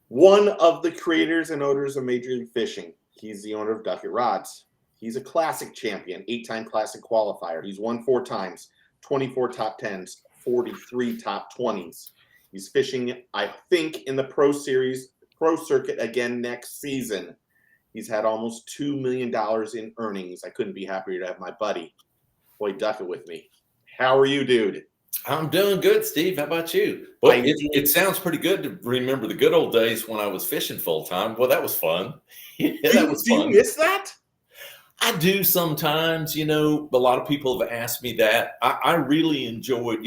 One of the creators and owners of Major League Fishing. He's the owner of Duckett Rods. He's a classic champion, 8-time classic qualifier. He's won 4 times, 24 top 10s, 43 top 20s. He's fishing, I think, in the pro circuit again next season. He's had almost $2 million in earnings. I couldn't be happier to have my buddy, Boyd Duckett, with me. How are you, dude? I'm doing good, Steve. How about you? Well, it sounds pretty good to remember the good old days when I was fishing full time. Well, that was fun. Yeah, that was fun. Do you miss that? I do sometimes. A lot of people have asked me that. I really enjoyed.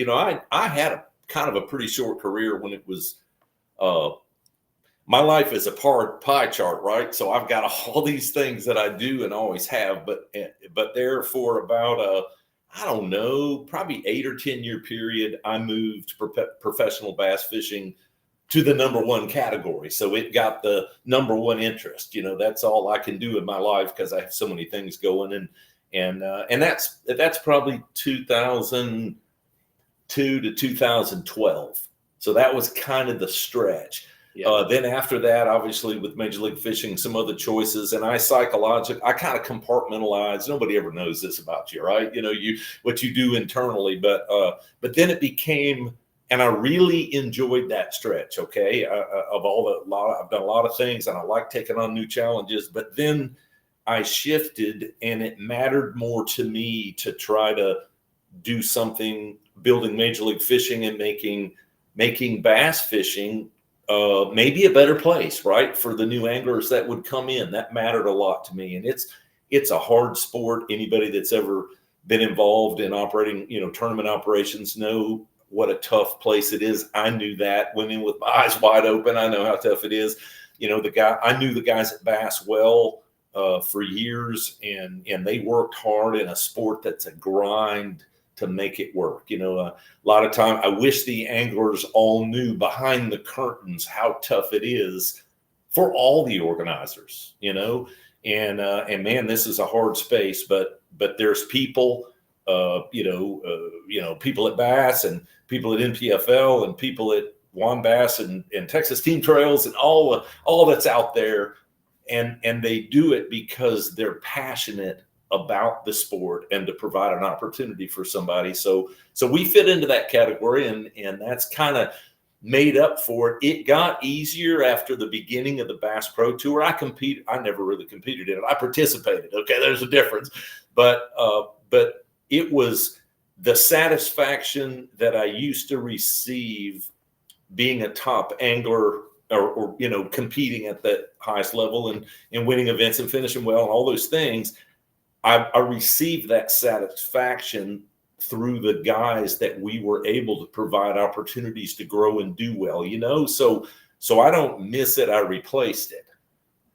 I had a kind of a pretty short career when it was. My life is a pie chart, right? So I've got all these things that I do and always have, but there for about I don't know, probably 8 or 10 year period, I moved professional bass fishing to the number 1 category. So it got the number 1 interest. That's all I can do in my life because I have so many things going. And that's probably 2002 to 2012. So that was kind of the stretch. Yeah. Then after that, obviously with Major League Fishing, some other choices, and I kind of compartmentalize. Nobody ever knows this about you, right? What you do internally, but then it became, and I really enjoyed that stretch. Okay, I've done a lot of things, and I like taking on new challenges. But then I shifted, and it mattered more to me to try to do something, building Major League Fishing and making bass fishing. Maybe a better place, right, for the new anglers that would come in. That mattered a lot to me, and it's a hard sport. Anybody that's ever been involved in operating, tournament operations know what a tough place it is. I knew that. Went in with my eyes wide open. I know how tough it is. I knew the guys at Bass well for years, and they worked hard in a sport that's a grind to make it work. A lot of time I wish the anglers all knew behind the curtains how tough it is for all the organizers, and man, this is a hard space, but there's people, people at Bass and people at NPFL and people at WAMBASS and Texas Team Trails and all that's out there. And they do it because they're passionate about the sport and to provide an opportunity for somebody. So we fit into that category, and that's kind of made up for it. It got easier after the beginning of the Bass Pro Tour. I never really competed in it. I participated. Okay, there's a difference. But it was the satisfaction that I used to receive being a top angler or competing at the highest level and winning events and finishing well and all those things. I received that satisfaction through the guys that we were able to provide opportunities to grow and do well, so I don't miss it. I replaced it.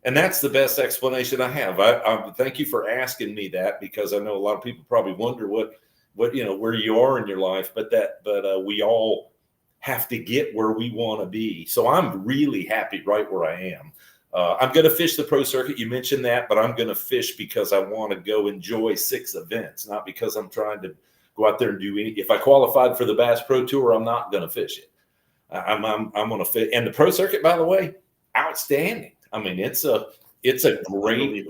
And that's the best explanation I have. I thank you for asking me that, because I know a lot of people probably wonder what where you are in your life, but we all have to get where we want to be. So I'm really happy right where I am. I'm going to fish the pro circuit. You mentioned that, but I'm going to fish because I want to go enjoy 6 events, not because I'm trying to go out there and do anything. If I qualified for the Bass Pro Tour, I'm not going to fish it. I'm going to fish. And the pro circuit, by the way, outstanding. I mean, it's a great,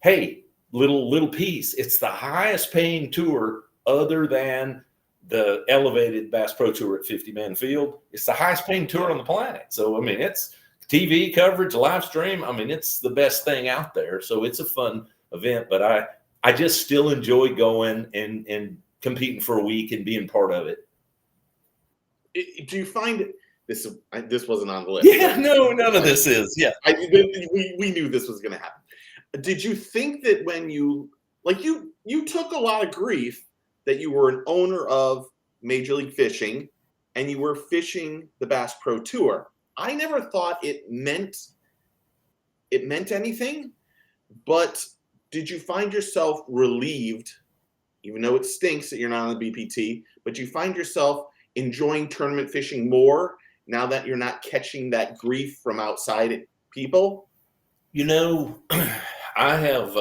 hey, little piece. It's the highest paying tour other than the elevated Bass Pro Tour at 50-man field. It's the highest paying tour on the planet. So, I mean, it's TV coverage, live stream. I mean, it's the best thing out there. So it's a fun event, but I just still enjoy going and competing for a week and being part of it. Do you find this wasn't on the list? Yeah, no, none of this is. Yeah. We knew this was going to happen. Did you think that when you took a lot of grief that you were an owner of Major League Fishing and you were fishing the Bass Pro Tour? I never thought it meant anything, but did you find yourself relieved, even though it stinks that you're not on the BPT, but you find yourself enjoying tournament fishing more now that you're not catching that grief from outside people? I have,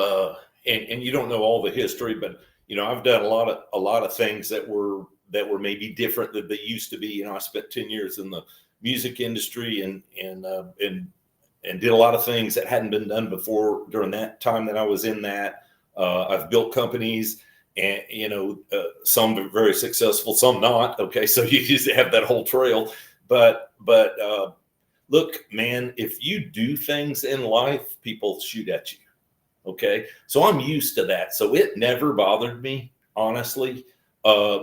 and you don't know all the history, but I've done a lot of things that were maybe different than they used to be. I spent 10 years in the music industry and did a lot of things that hadn't been done before during that time that I was in that. I've built companies, and some very successful, some not. Okay, so you just have that whole trail. But look, man, if you do things in life, people shoot at you. Okay, so I'm used to that, so it never bothered me, honestly,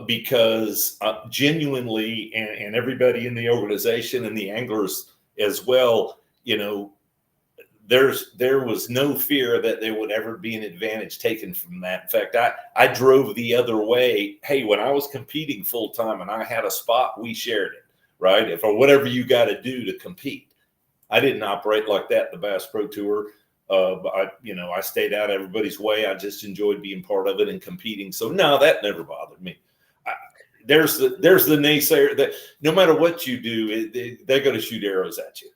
because genuinely, and everybody in the organization and the anglers as well, there was no fear that there would ever be an advantage taken from that. In fact, I drove the other way. Hey, when I was competing full time and I had a spot, we shared it, right? For whatever you got to do to compete. I didn't operate like that in the Bass Pro Tour. But I stayed out of everybody's way. I just enjoyed being part of it and competing. So no, that never bothered me. There's the naysayer that no matter what you do, they're going to shoot arrows at you.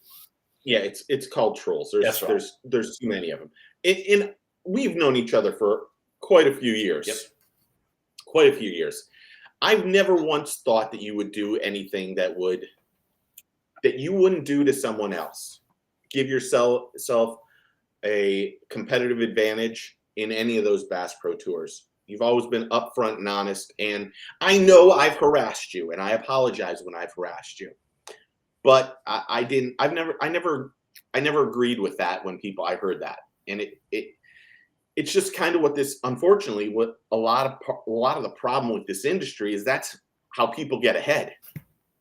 Yeah, it's called trolls. That's right. There's too many of them. And we've known each other for quite a few years. Yep. Quite a few years. I've never once thought that you would do anything that you wouldn't do to someone else. Give yourself a competitive advantage in any of those Bass Pro Tours. You've always been upfront and honest, and I know I've harassed you, and I apologize when I've harassed you. But I never agreed with that when I heard that, and it's just kind of unfortunately what a lot of the problem with this industry is. That's how people get ahead.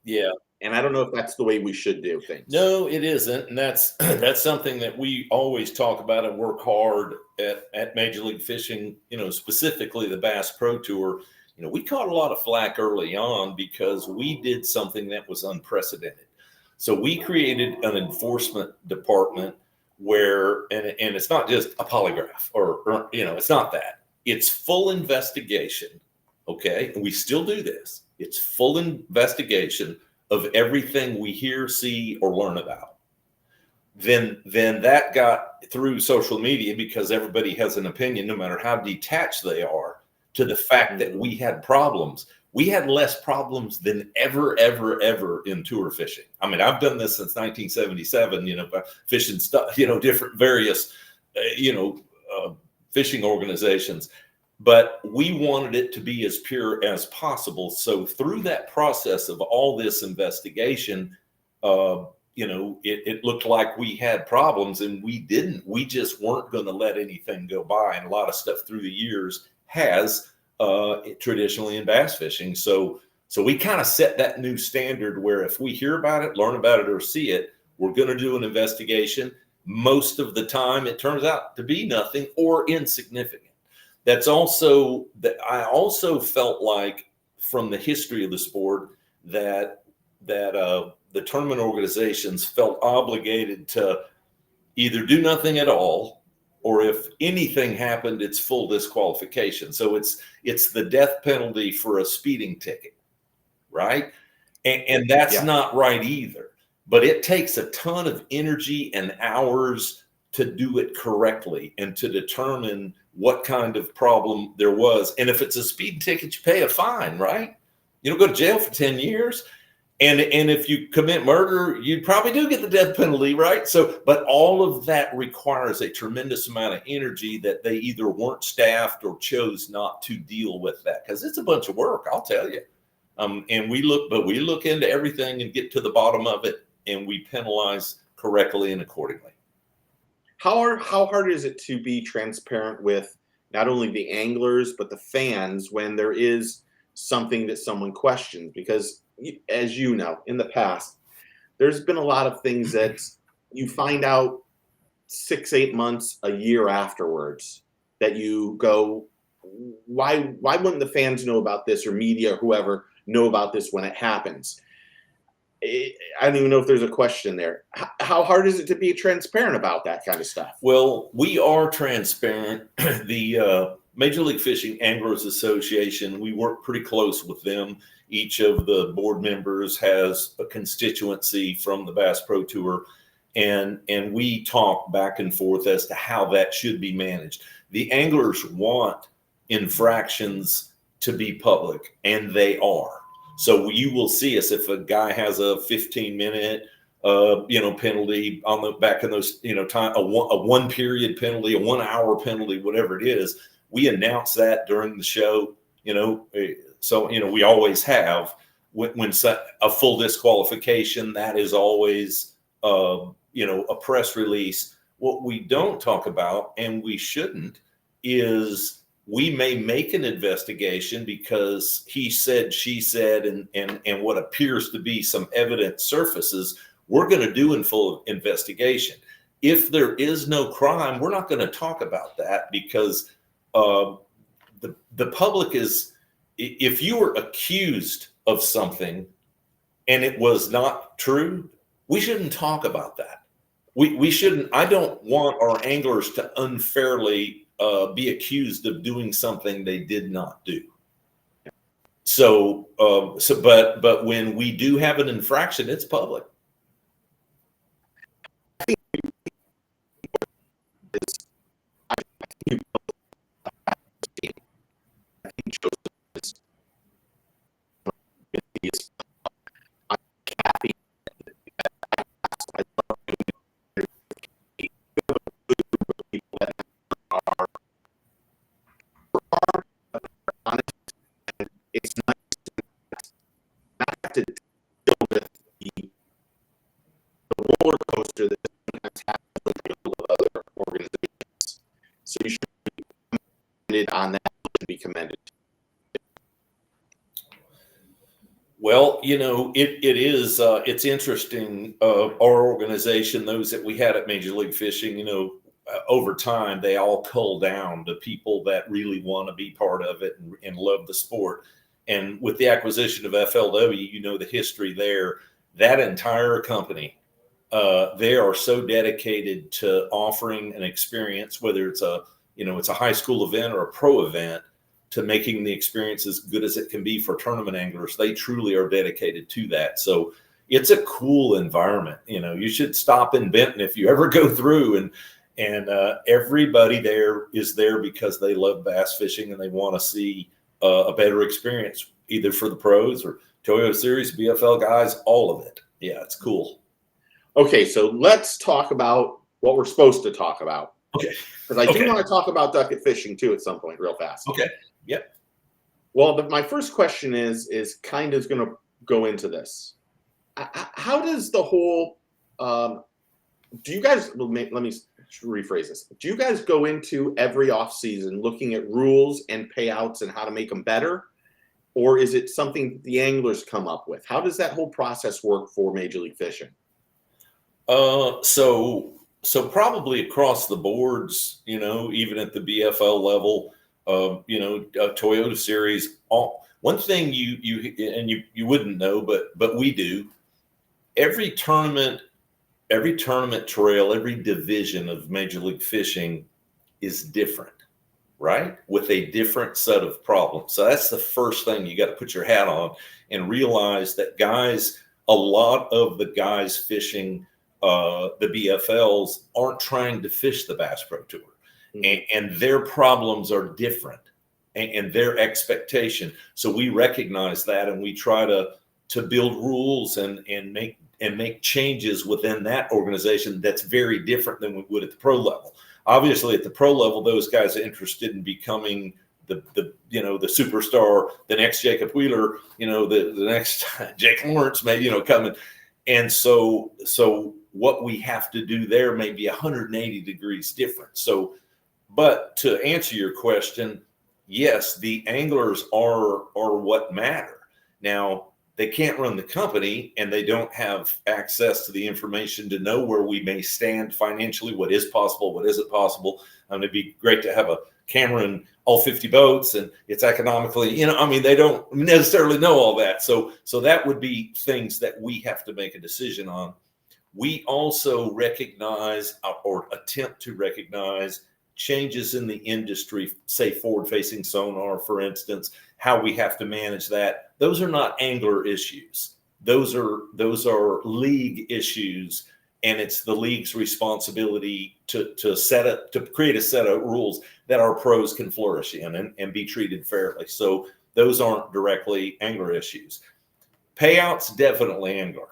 Yeah. And I don't know if that's the way we should do things. No, it isn't. And that's something that we always talk about and work hard at Major League Fishing, specifically the Bass Pro Tour. We caught a lot of flack early on because we did something that was unprecedented. So we created an enforcement department where, and it's not just a polygraph or it's not that. It's full investigation. Okay. And we still do this. It's full investigation of everything we hear, see, or learn about. Then that got through social media because everybody has an opinion, no matter how detached they are, to the fact that we had problems. We had less problems than ever in tour fishing. I mean, I've done this since 1977, fishing stuff, different various, fishing organizations. But we wanted it to be as pure as possible. So through that process of all this investigation, it looked like we had problems, and we didn't. We just weren't going to let anything go by. And a lot of stuff through the years has traditionally in bass fishing. So we kind of set that new standard where if we hear about it, learn about it, or see it, we're going to do an investigation. Most of the time, it turns out to be nothing or insignificant. That's also that I also felt like from the history of the sport that the tournament organizations felt obligated to either do nothing at all, or if anything happened, it's full disqualification. So it's the death penalty for a speeding ticket, right? And that's not right either. But it takes a ton of energy and hours to do it correctly and to determine what kind of problem there was. And if it's a speeding ticket, you pay a fine, right? You don't go to jail for 10 years. And if you commit murder, you probably do get the death penalty, right? So, but all of that requires a tremendous amount of energy that they either weren't staffed or chose not to deal with that, because it's a bunch of work, I'll tell you. And we look into everything and get to the bottom of it, and we penalize correctly and accordingly. How hard is it to be transparent with not only the anglers but the fans when there is something that someone questions? Because as you know, in the past, there's been a lot of things that you find out 6-8 months, a year afterwards, that you go, why wouldn't the fans know about this, or media or whoever know about this when it happens? I don't even know if there's a question there. How hard is it to be transparent about that kind of stuff? Well, we are transparent. The Major League Fishing Anglers Association, we work pretty close with them. Each of the board members has a constituency from the Bass Pro Tour, and we talk back and forth as to how that should be managed. The anglers want infractions to be public, and they are. So you will see us if a guy has a 15-minute penalty on the back in those, time, a one period penalty, a 1 hour penalty, whatever it is, we announce that during the show, so, we always have when a full disqualification, that is always, a press release. What we don't talk about, and we shouldn't, is we may make an investigation because he said, she said, and what appears to be some evidence surfaces. We're going to do in full investigation. If there is no crime, we're not going to talk about that because the public is, if you were accused of something and it was not true, we shouldn't talk about that. We shouldn't. I don't want our anglers to unfairly be accused of doing something they did not do. But when we do have an infraction, it's public. It's nice not have to deal with the roller coaster that sometimes happens with other organizations. So you should be commended on that. Should be commended. Well, it is. It's interesting. Our organization, those that we had at Major League Fishing, over time, they all cull down to people that really want to be part of it and love the sport. And with the acquisition of FLW, the history there, that entire company, they are so dedicated to offering an experience, whether it's a high school event or a pro event, to making the experience as good as it can be for tournament anglers. They truly are dedicated to that. So it's a cool environment. You should stop in Benton if you ever go through, and everybody there is there because they love bass fishing and they want to see a better experience, either for the pros or Toyota Series, BFL guys, all of it. Yeah, it's cool. Okay, so let's talk about what we're supposed to talk about. Okay. Because I do want to talk about Duckett Fishing too at some point, real fast. Okay. Yep. Well, my first question is kind of going to go into this. How does the whole do you guys, let me rephrase this. Do you guys go into every off season looking at rules and payouts and how to make them better? Or is it something the anglers come up with? How does that whole process work for Major League Fishing? So probably across the boards, even at the BFL level, Toyota Series, one thing you wouldn't know, but we do. Every tournament trail, every division of Major League Fishing is different, right? With a different set of problems. So that's the first thing you got to put your hat on and realize that a lot of the guys fishing the BFLs aren't trying to fish the Bass Pro Tour. And their problems are different and their expectation. So we recognize that, and we try to build rules and make changes within that organization that's very different than we would at the pro level. Obviously, at the pro level, those guys are interested in becoming the superstar, the next Jacob Wheeler, the next Jake Lawrence, maybe, coming. And so what we have to do there may be 180 degrees different. So, but to answer your question, yes, the anglers are what matter. Now, they can't run the company and they don't have access to the information to know where we may stand financially, what is possible, what isn't possible. It'd be great to have a camera in all 50 boats and it's economically, they don't necessarily know all that. So that would be things that we have to make a decision on. We also recognize or attempt to recognize changes in the industry, say forward-facing sonar, for instance, how we have to manage that. Those are not angler issues. Those are league issues, and it's the league's responsibility to create a set of rules that our pros can flourish in and be treated fairly. So those aren't directly angler issues. Payouts, definitely angler.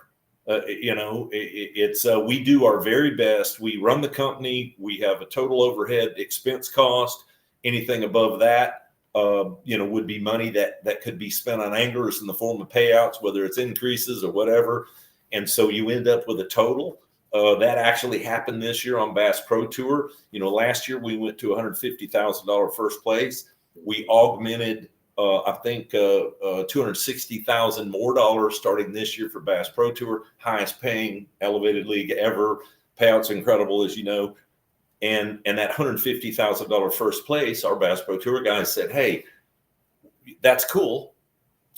It's we do our very best. We run the company. We have a total overhead expense cost. Anything above that, would be money that could be spent on anglers in the form of payouts, whether it's increases or whatever. And so you end up with a total. That actually happened this year on Bass Pro Tour. Last year we went to $150,000 first place. We augmented, I think, $260,000 more dollars starting this year for Bass Pro Tour, highest paying elevated league ever. Payouts incredible, as you know. And that $150,000 first place, our Bass Pro Tour guys said, hey, that's cool,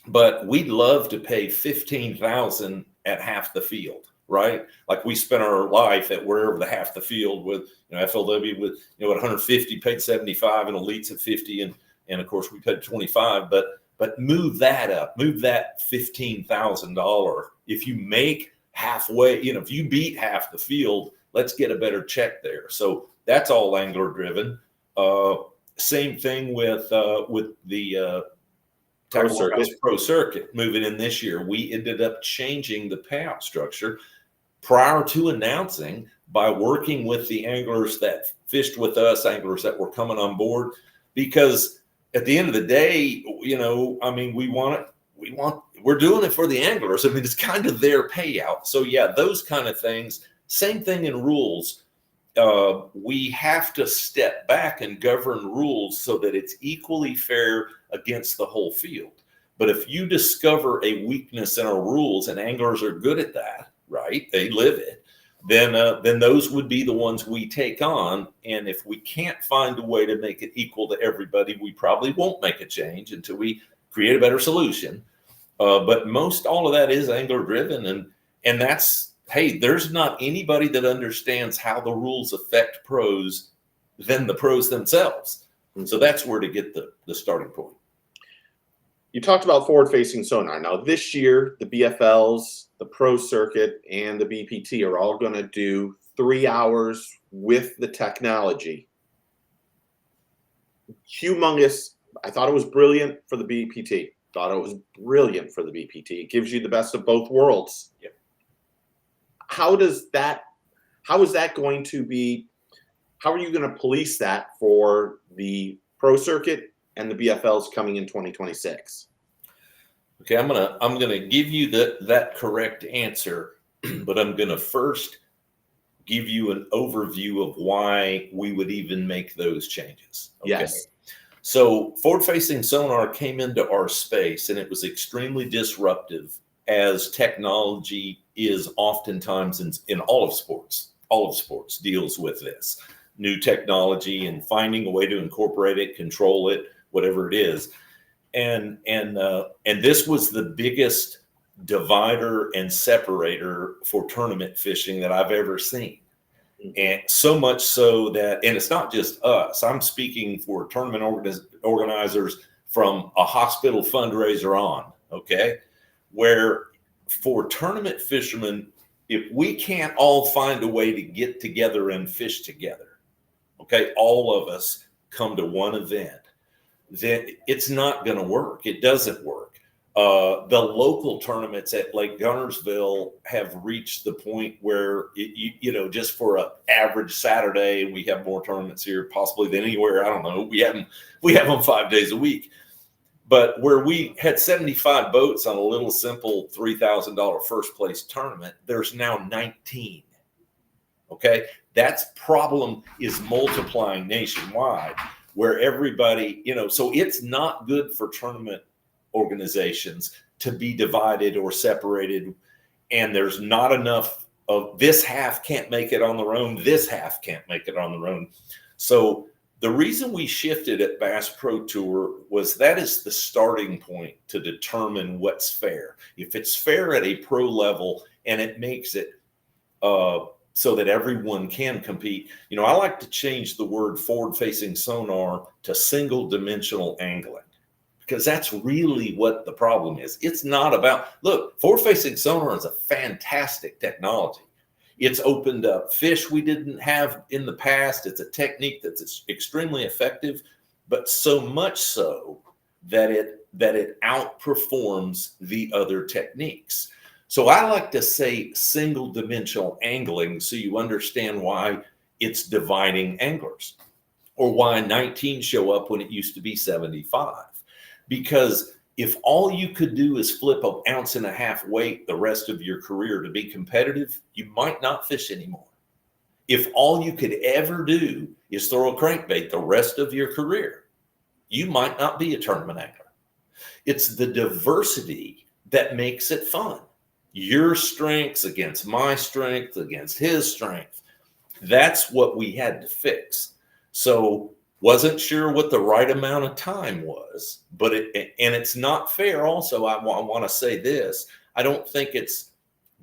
but we'd love to pay $15,000 at half the field, right? Like we spent our life at wherever the half the field with, FLW with, at 150, paid 75, and elites at 50, and of course we paid 25, but move that up, move that $15,000. If you make halfway, if you beat half the field, let's get a better check there. So that's all angler driven. Same thing with the Pro Circuit moving in this year. We ended up changing the payout structure prior to announcing by working with the anglers that fished with us, anglers that were coming on board, because at the end of the day, we're doing it for the anglers. I mean, it's kind of their payout. So yeah, those kind of things. Same thing in rules. We have to step back and govern rules so that it's equally fair against the whole field. But if you discover a weakness in our rules, and anglers are good at that, right? They live it. Then those would be the ones we take on. And if we can't find a way to make it equal to everybody, we probably won't make a change until we create a better solution. But most all of that is angler driven, and that's, hey, there's not anybody that understands how the rules affect pros than the pros themselves. And so that's where to get the starting point. You talked about forward-facing sonar. Now, this year, the BFLs, the Pro Circuit, and the BPT are all going to do 3 hours with the technology. Humongous. I thought it was brilliant for the BPT. Thought it was brilliant for the BPT. It gives you the best of both worlds. Yep. How is that going to be? How are you going to police that for the Pro Circuit and the BFLs coming in 2026? Okay, I'm gonna give you that correct answer, but I'm gonna first give you an overview of why we would even make those changes. Okay? Yes. So forward-facing sonar came into our space, and it was extremely disruptive, as technology is oftentimes in all of sports. All of sports deals with this new technology and finding a way to incorporate it, control it, whatever it is. And this was the biggest divider and separator for tournament fishing that I've ever seen. And so much so that, and it's not just us, I'm speaking for tournament organizers from a hospital fundraiser on, okay, where for tournament fishermen, if we can't all find a way to get together and fish together, okay, all of us come to one event, then it's not going to work. It doesn't work. The local tournaments at Lake Gunnersville have reached the point where, just for an average Saturday, and we have more tournaments here possibly than anywhere. I don't know. We have them 5 days a week. But where we had 75 boats on a little simple $3,000 first place tournament, there's now 19. Okay. That's problem is multiplying nationwide, where everybody, so it's not good for tournament organizations to be divided or separated. And there's not enough of this half can't make it on their own. This half can't make it on their own. So the reason we shifted at Bass Pro Tour was that is the starting point to determine what's fair. If it's fair at a pro level and it makes it so that everyone can compete. I like to change the word forward-facing sonar to single-dimensional angling, because that's really what the problem is. It's not about, look, forward-facing sonar is a fantastic technology. It's opened up fish we didn't have in the past. It's a technique that's extremely effective, but so much so that that it outperforms the other techniques. So I like to say single dimensional angling so you understand why it's dividing anglers, or why 19 show up when it used to be 75. Because if all you could do is flip an ounce and a half weight the rest of your career to be competitive, you might not fish anymore. If all you could ever do is throw a crankbait the rest of your career, you might not be a tournament angler. It's the diversity that makes it fun. Your strengths against my strength, against his strength. That's what we had to fix. So wasn't sure what the right amount of time was, but it's not fair. Also, I want to say this. I don't think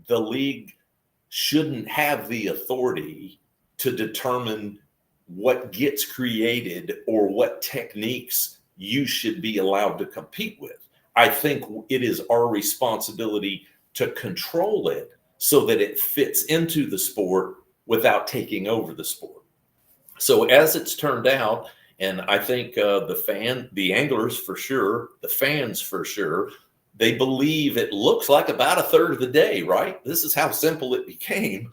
the league shouldn't have the authority to determine what gets created or what techniques you should be allowed to compete with. I think it is our responsibility to control it so that it fits into the sport without taking over the sport. So as it's turned out, and I think the anglers for sure, the fans for sure, they believe it looks like about a third of the day, right? This is how simple it became,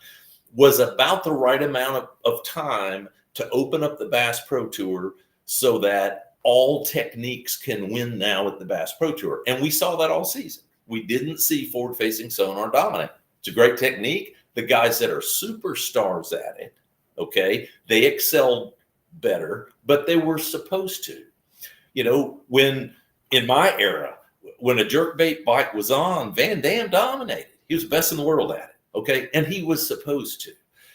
was about the right amount of time to open up the Bass Pro Tour so that all techniques can win now at the Bass Pro Tour. And we saw that all season. We didn't see forward-facing sonar dominate. It's a great technique. The guys that are superstars at it, okay, they excelled better, but they were supposed to. You know, when in my era, when a jerkbait bite was on, Van Dam dominated. He was the best in the world at it, okay, and he was supposed to.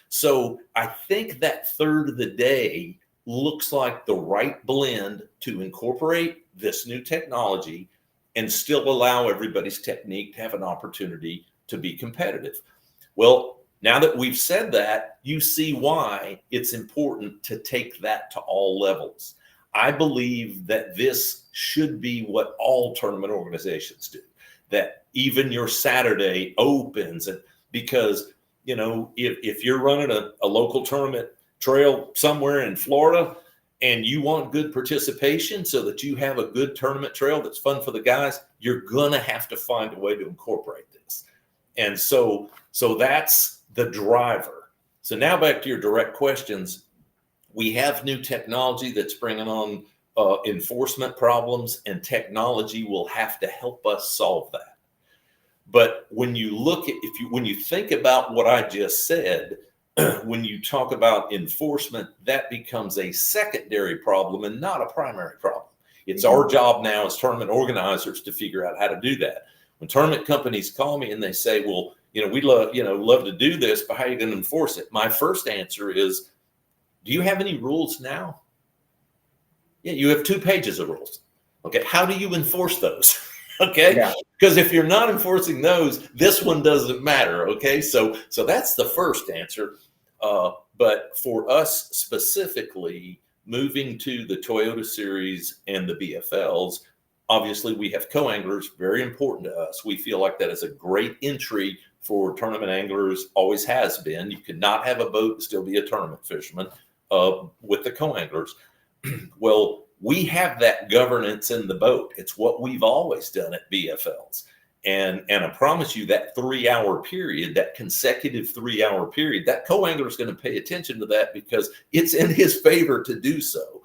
So I think that third of the day looks like the right blend to incorporate this new technology and still allow everybody's technique to have an opportunity to be competitive. Well, now that we've said that, you see why it's important to take that to all levels. I believe that this should be what all tournament organizations do, that even your Saturday opens, and because, you know, if you're running a local tournament trail somewhere in Florida and you want good participation so that you have a good tournament trail that's fun for the guys, you're going to have to find a way to incorporate this. And so that's the driver. So now back to your direct questions. We have new technology that's bringing on enforcement problems, and technology will have to help us solve that. But when you look at, when you think about what I just said, when you talk about enforcement, that becomes a secondary problem and not a primary problem. It's our job now as tournament organizers to figure out how to do that. When tournament companies call me and they say, well, you know, we'd love to do this, but how are you going to enforce it? My first answer is, do you have any rules now? Yeah, you have 2 pages of rules. Okay, how do you enforce those? Okay, because if you're not enforcing those, this one doesn't matter. Okay, so that's the first answer. But for us specifically, moving to the Toyota Series and the BFLs, obviously we have co-anglers, very important to us. We feel like that is a great entry for tournament anglers, always has been. You could not have a boat and still be a tournament fisherman with the co-anglers. Well, we have that governance in the boat. It's what we've always done at BFLs. And I promise you that 3-hour period, that consecutive 3-hour period, that co-angler is going to pay attention to that because it's in his favor to do so.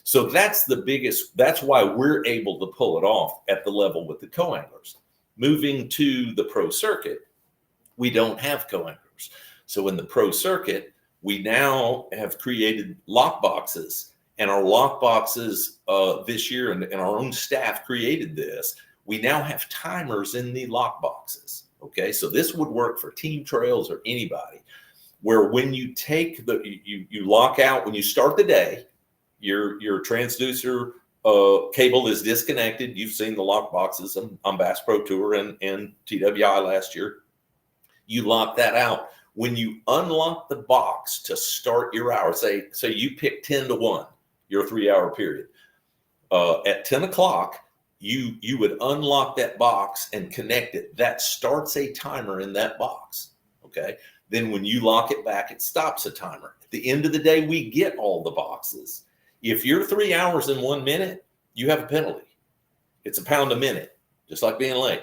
So that's the biggest, that's why we're able to pull it off at the level with the co-anglers. Moving to the pro circuit, we don't have co-anglers. So in the pro circuit, we now have created lock boxes, and our lock boxes this year, and our own staff created this. We now have timers in the lock boxes. Okay, so this would work for team trails or anybody, where when you take you lock out, when you start the day, your transducer cable is disconnected. You've seen the lock boxes on Bass Pro Tour and TWI last year. You lock that out. When you unlock the box to start your hour, say you pick 10 to 1, your 3-hour period. At 10 o'clock, you would unlock that box and connect it. That starts a timer in that box. Okay. Then when you lock it back, it stops a timer. At the end of the day, we get all the boxes. If you're 3 hours and 1 minute, you have a penalty. It's a pound a minute, just like being late.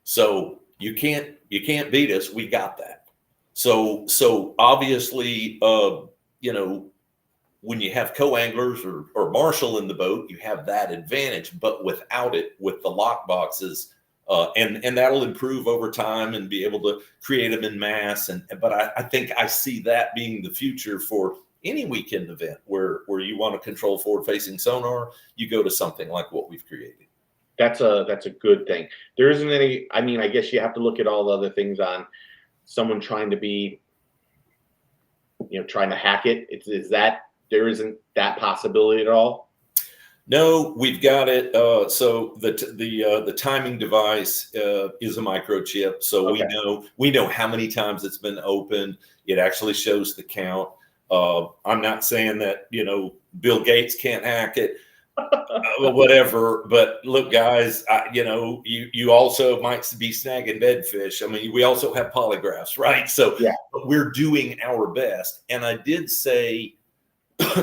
So you can't beat us. We got that. So obviously, you know, when you have co-anglers or marshal in the boat, you have that advantage. But without it, with the lock boxes, and that'll improve over time and be able to create them in mass. But I think I see that being the future for any weekend event where you want to control forward-facing sonar. You go to something like what we've created. That's a good thing. There isn't any. I mean, I guess you have to look at all the other things on someone trying to be, you know, trying to hack it. Is that there isn't that possibility at all? No, we've got it. So the timing device is a microchip, so Okay. we know how many times it's been opened. It actually shows the count. I'm not saying that, you know, Bill Gates can't hack it, whatever. But look, guys, you know, you also might be snagging bedfish. I mean, we also have polygraphs, right? So Yeah. we're doing our best. And I did say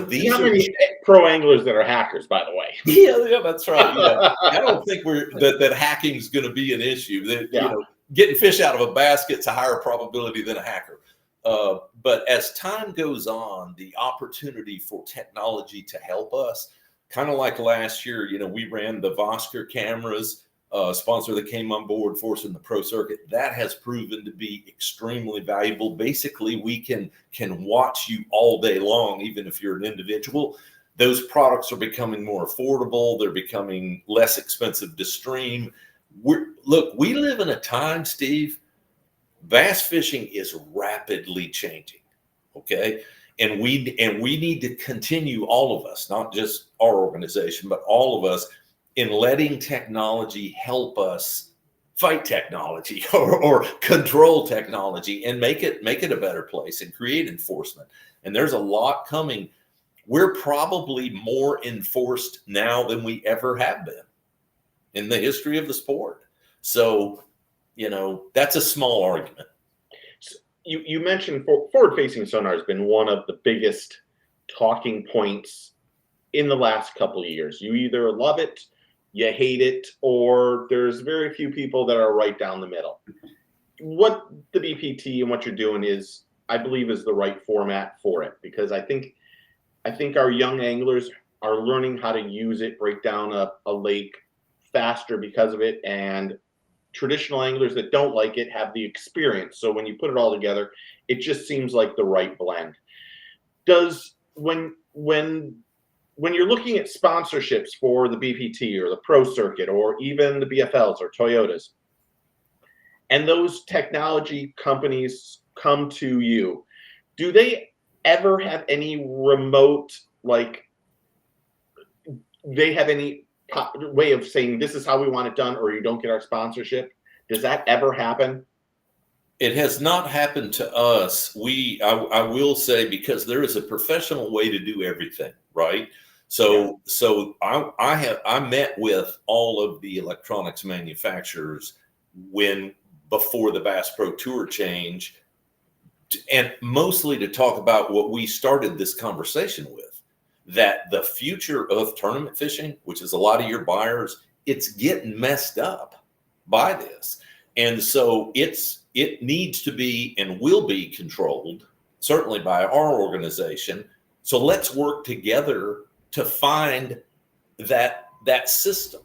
these How are many pro anglers that are hackers, by the way? yeah, that's right. Yeah. I don't think that hacking is going to be an issue. That Yeah. you know, getting fish out of a basket's a higher probability than a hacker. But as time goes on, the opportunity for technology to help us, kind of like last year, you know, we ran the Vosker cameras, sponsor that came on board for us in the pro circuit. That has proven to be extremely valuable. Basically, we can watch you all day long, even if you're an individual. Those products are becoming more affordable. They're becoming less expensive to stream. Look, we live in a time, Steve, bass fishing is rapidly changing. Okay. And we need to continue, all of us, not just our organization, but all of us, in letting technology help us fight technology or control technology and make it a better place and create enforcement. And there's a lot coming. We're probably more enforced now than we ever have been in the history of the sport. So, you know, that's a small argument. You mentioned forward-facing sonar has been one of the biggest talking points in the last couple of years. You either love it, you hate it, or there's very few people that are right down the middle. What the BPT and what you're doing is, I believe, is the right format for it, because I think our young anglers are learning how to use it, break down a lake faster because of it, and traditional anglers that don't like it have the experience. So when you put it all together, it just seems like the right blend. Does when you're looking at sponsorships for the BPT or the pro circuit or even the BFLs or Toyotas, and those technology companies come to you, do they ever have any remote, like, they have any way of saying this is how we want it done, or you don't get our sponsorship? Does that ever happen? It has not happened to us. I will say, because there is a professional way to do everything, right? So I met with all of the electronics manufacturers before the Bass Pro Tour change, and mostly to talk about what we started this conversation with, that the future of tournament fishing, which is a lot of your buyers, it's getting messed up by this. And so it needs to be and will be controlled, certainly by our organization. So let's work together to find that system,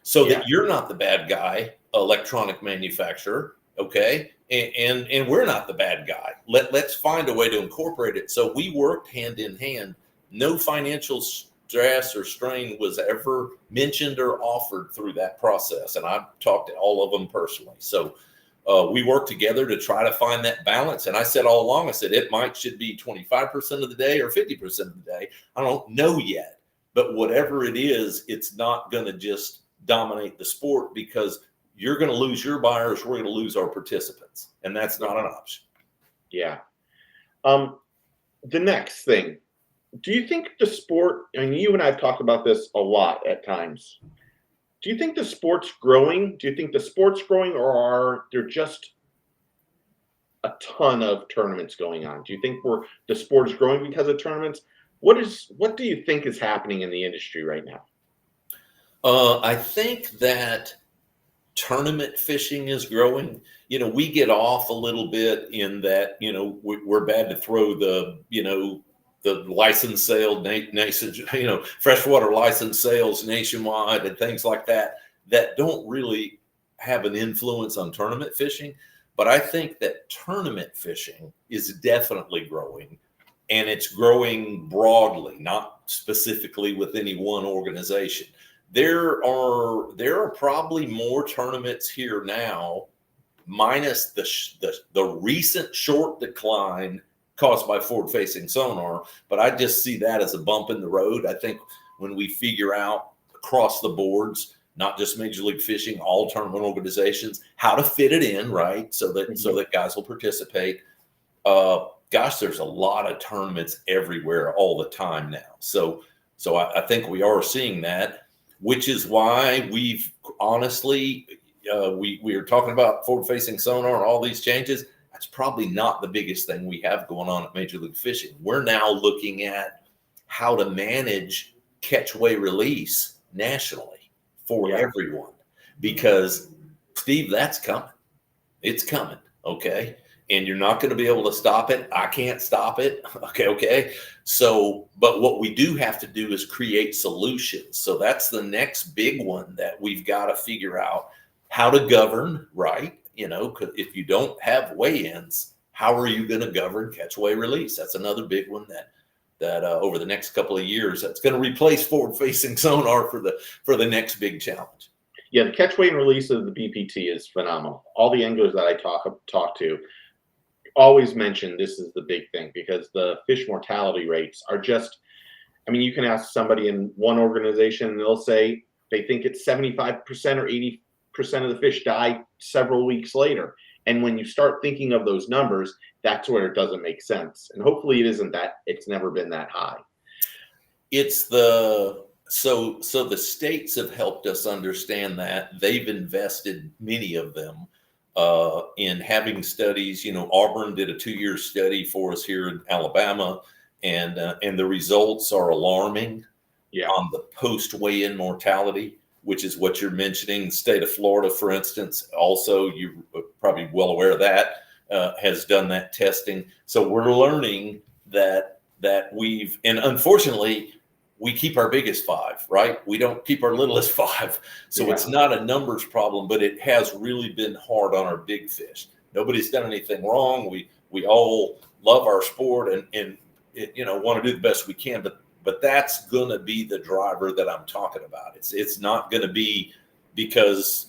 so that you're not the bad guy, electronic manufacturer, okay? And we're not the bad guy. Let's find a way to incorporate it. So we worked hand in hand. No financial stress or strain was ever mentioned or offered through that process. And I've talked to all of them personally. So we worked together to try to find that balance. And I said all along, I said, should be 25% of the day or 50% of the day. I don't know yet, but whatever it is, it's not going to just dominate the sport, because you're going to lose your buyers. We're going to lose our participants. And that's not an option. Yeah. The next thing, do you think the sport, I mean, you and I have talked about this a lot at times. Do you think the sport's growing? Do you think the sport's growing, or are there just a ton of tournaments going on? Do you think the sport is growing because of tournaments? What do you think is happening in the industry right now? I think that tournament fishing is growing. We get off a little bit in that, we're bad to throw the license sale, freshwater license sales nationwide and things like that don't really have an influence on tournament fishing. But I think that tournament fishing is definitely growing, and it's growing broadly, not specifically with any one organization. There are probably more tournaments here now, minus the recent short decline caused by forward-facing sonar. But I just see that as a bump in the road. I think when we figure out across the boards, not just Major League Fishing, all tournament organizations, how to fit it in, right, so that guys will participate. Gosh, there's a lot of tournaments everywhere all the time now. So I think we are seeing that, which is why we've honestly, we are talking about forward-facing sonar and all these changes. That's probably not the biggest thing we have going on at Major League Fishing. We're now looking at how to manage catch, weigh, release nationally for everyone, because Steve, that's coming. It's coming. Okay. And you're not going to be able to stop it. I can't stop it. Okay. So, but what we do have to do is create solutions. So that's the next big one that we've got to figure out how to govern, right? If you don't have weigh-ins, how are you going to govern catch, weigh, release? That's another big one that over the next couple of years, that's going to replace forward-facing sonar for the next big challenge. Yeah, the catch, weigh, and release of the BPT is phenomenal. All the anglers that I talk to always mention this is the big thing, because the fish mortality rates are just, you can ask somebody in one organization and they'll say they think it's 75% or 80% of the fish die several weeks later. And when you start thinking of those numbers, that's where it doesn't make sense. And hopefully it isn't that, it's never been that high. It's so the states have helped us understand that. They've invested, many of them, in having studies. Auburn did a 2-year study for us here in Alabama, and the results are alarming on the post weigh-in mortality, which is what you're mentioning. The state of Florida, for instance, also, you're probably well aware of that, has done that testing. So we're learning that we've, and unfortunately, we keep our biggest 5, right? We don't keep our littlest 5. So it's not a numbers problem, but it has really been hard on our big fish. Nobody's done anything wrong. We all love our sport and want to do the best we can, but that's going to be the driver that I'm talking about. It's not going to be because,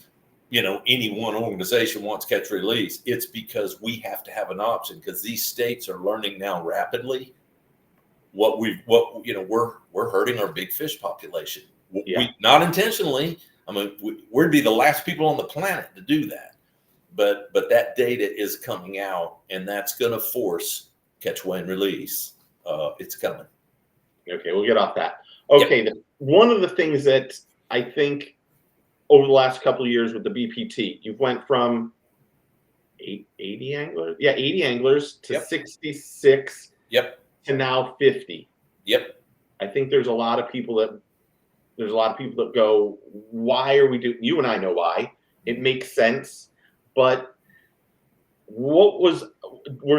any one organization wants catch release. It's because we have to have an option, because these states are learning now rapidly we're hurting our big fish population. We not intentionally. We'd be the last people on the planet to do that. But that data is coming out, and that's going to force catch, weigh, and release. It's coming. Okay, we'll get off that. Okay, one of the things that I think over the last couple of years with the BPT, you've went from 80 anglers, 80 anglers to 66. To now 50. I think there's a lot of people that go, why are we doing? You and I know why. It makes sense, but were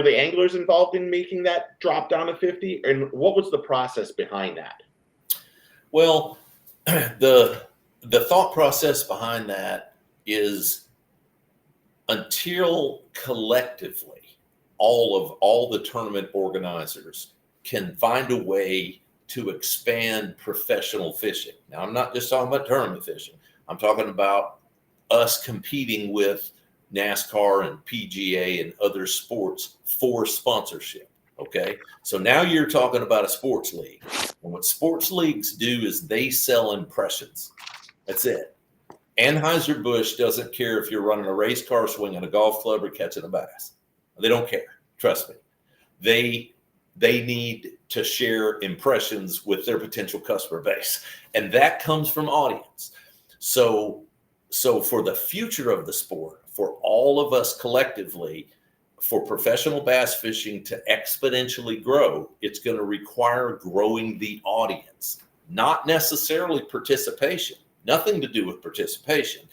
the anglers involved in making that drop down to 50, and what was the process behind that? Well, the thought process behind that is, until collectively all the tournament organizers can find a way to expand professional fishing. Now, I'm not just talking about tournament fishing. I'm talking about us competing with NASCAR and PGA and other sports for sponsorship. Okay. So now you're talking about a sports league. And what sports leagues do is they sell impressions. That's it. Anheuser-Busch doesn't care if you're running a race car, swinging a golf club, or catching a bass. They don't care. Trust me. They need to share impressions with their potential customer base, and that comes from audience. So for the future of the sport, for all of us collectively, for professional bass fishing to exponentially grow, it's going to require growing the audience, not necessarily participation. nothing to do with participation,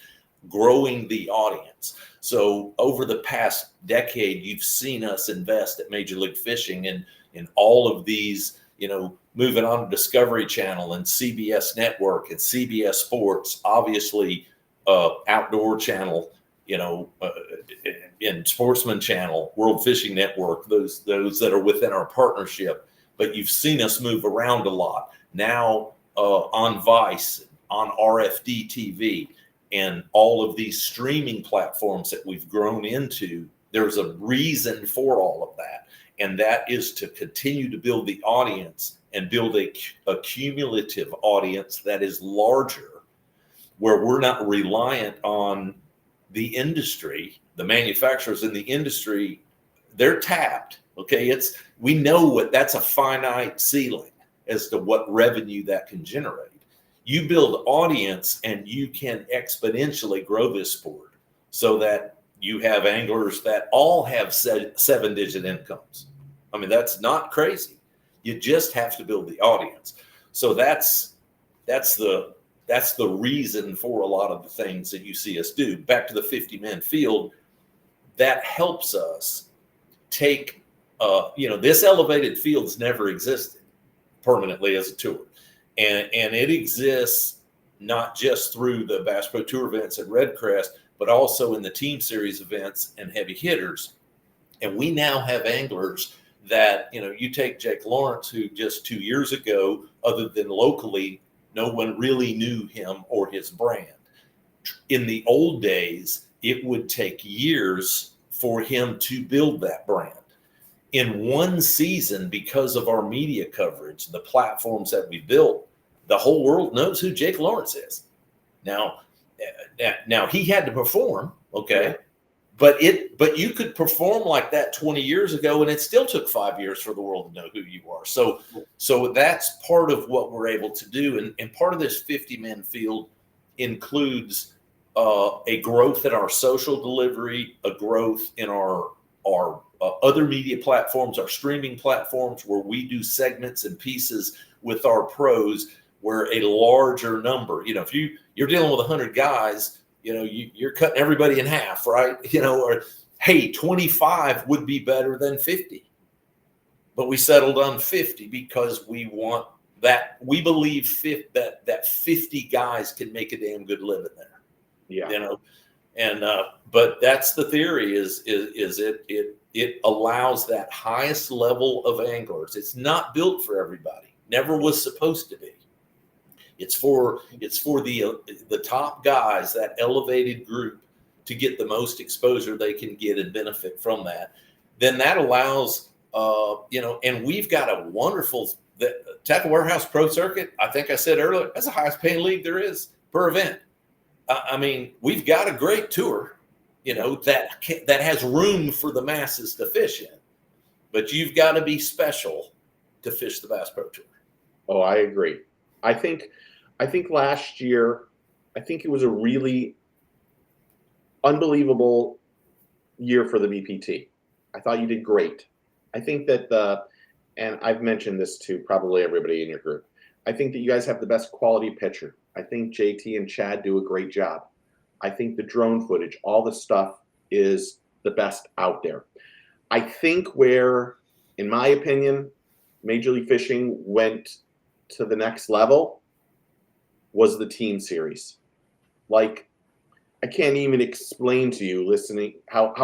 growing the audience. So over the past decade, you've seen us invest at Major League Fishing in all of these, moving on to Discovery Channel and CBS Network and CBS Sports, obviously Outdoor Channel, in Sportsman Channel, World Fishing Network, those that are within our partnership. But you've seen us move around a lot. Now on Vice, on RFD TV, and all of these streaming platforms that we've grown into, there's a reason for all of that. And that is to continue to build the audience and build a cumulative audience that is larger, where we're not reliant on the industry, the manufacturers in the industry. They're tapped. Okay. We know that's a finite ceiling as to what revenue that can generate. You build audience and you can exponentially grow this sport so that you have anglers that all have 7-digit incomes. I mean, that's not crazy. You just have to build the audience. So that's the reason for a lot of the things that you see us do. Back to the 50-man field, that helps us take, this elevated field's never existed permanently as a tour. And it exists not just through the Bass Pro Tour events at Redcrest, but also in the team series events and heavy hitters. And we now have anglers that, you take Jake Lawrence, who just 2 years ago, other than locally, no one really knew him or his brand. In the old days, it would take years for him to build that brand. In one season, because of our media coverage, the platforms that we built, the whole world knows who Jake Lawrence is. Now he had to perform, okay, but you could perform like that 20 years ago, and it still took 5 years for the world to know who you are. So that's part of what we're able to do, and part of this 50-man field includes a growth in our social delivery, a growth in our other media platforms, our streaming platforms, where we do segments and pieces with our pros, where a larger number, if you're dealing with 100 guys, you're cutting everybody in half, right? Or hey, 25 would be better than 50, but we settled on 50 because we want that. We believe that 50 guys can make a damn good living there. Yeah. And but that's the theory is it allows that highest level of anglers. It's not built for everybody. Never was supposed to be. It's for the top guys, that elevated group, to get the most exposure they can get and benefit from that. Then that allows and we've got a wonderful Tackle Warehouse Pro Circuit. I think I said earlier, that's the highest paying league there is per event. I mean, we've got a great tour, that has room for the masses to fish in, but you've got to be special to fish the Bass Pro Tour. Oh, I agree. I think last year, it was a really unbelievable year for the BPT. I thought you did great. I think that and I've mentioned this to probably everybody in your group, I think that you guys have the best quality picture. I think JT and Chad do a great job. I think the drone footage, all the stuff, is the best out there. I think where, in my opinion, Major League Fishing went to the next level was the team series. Like, I can't even explain to you listening how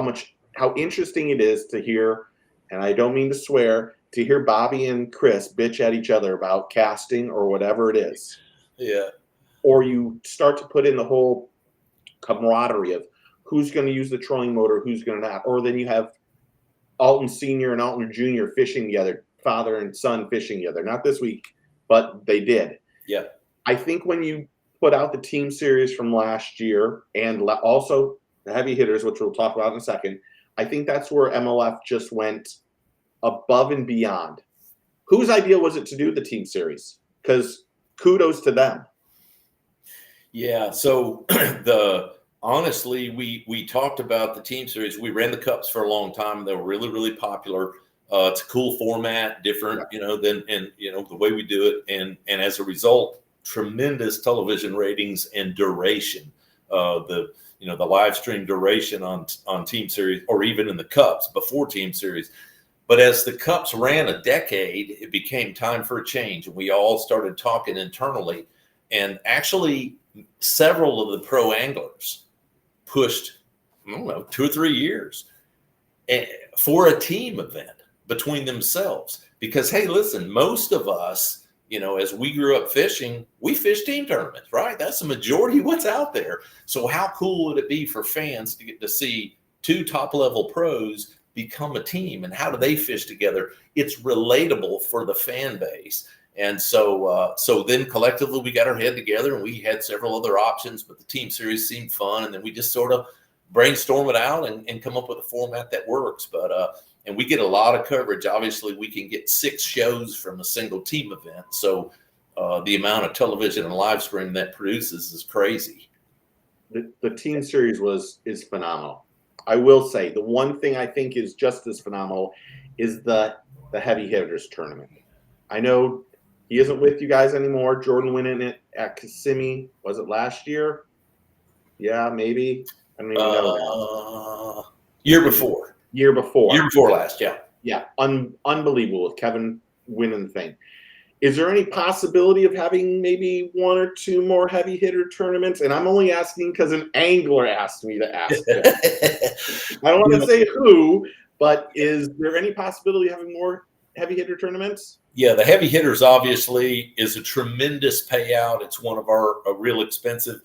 interesting it is to hear, and I don't mean to swear, to hear Bobby and Chris bitch at each other about casting or whatever it is. Yeah. Or you start to put in the whole camaraderie of who's going to use the trolling motor, who's going to not. Or then you have Alton Sr. and Alton Jr. fishing together, father and son fishing together. Not this week, but they did. Yeah. I think when you put out the team series from last year and also the heavy hitters, which we'll talk about in a second, I think that's where MLF just went above and beyond. Whose idea was it to do the team series? Because kudos to them. Yeah. So honestly, we talked about the team series. We ran the cups for a long time. They were really, really popular. It's a cool format, different, than the way we do it. And as a result, tremendous television ratings and duration. The live stream duration on team series, or even in the cups before team series. But as the cups ran a decade, it became time for a change, and we all started talking internally. And actually, several of the pro anglers pushed, I don't know, 2 or 3 years for a team event between themselves. Because, hey, listen, most of us, as we grew up fishing, we fish team tournaments, right? That's the majority of what's out there. So how cool would it be for fans to get to see 2 top-level pros become a team, and how do they fish together? It's relatable for the fan base. And so then collectively we got our head together, and we had several other options, but the team series seemed fun. And then we just sort of brainstorm it out and come up with a format that works. But and we get a lot of coverage. Obviously, we can get 6 shows from a single team event. So the amount of television and live stream that produces is crazy. The team series is phenomenal. I will say the one thing I think is just as phenomenal is the heavy hitters tournament. I know he isn't with you guys anymore. Jordan went in it at Kissimmee. Was it last year? Yeah, maybe. I don't even know now. Year before last, yeah. Yeah, unbelievable with Kevin winning the thing. Is there any possibility of having maybe 1 or 2 more heavy hitter tournaments? And I'm only asking because an angler asked me to ask them. I don't want to say who, but is there any possibility of having more heavy hitter tournaments? Yeah, the heavy hitters obviously is a tremendous payout. It's one of our real expensive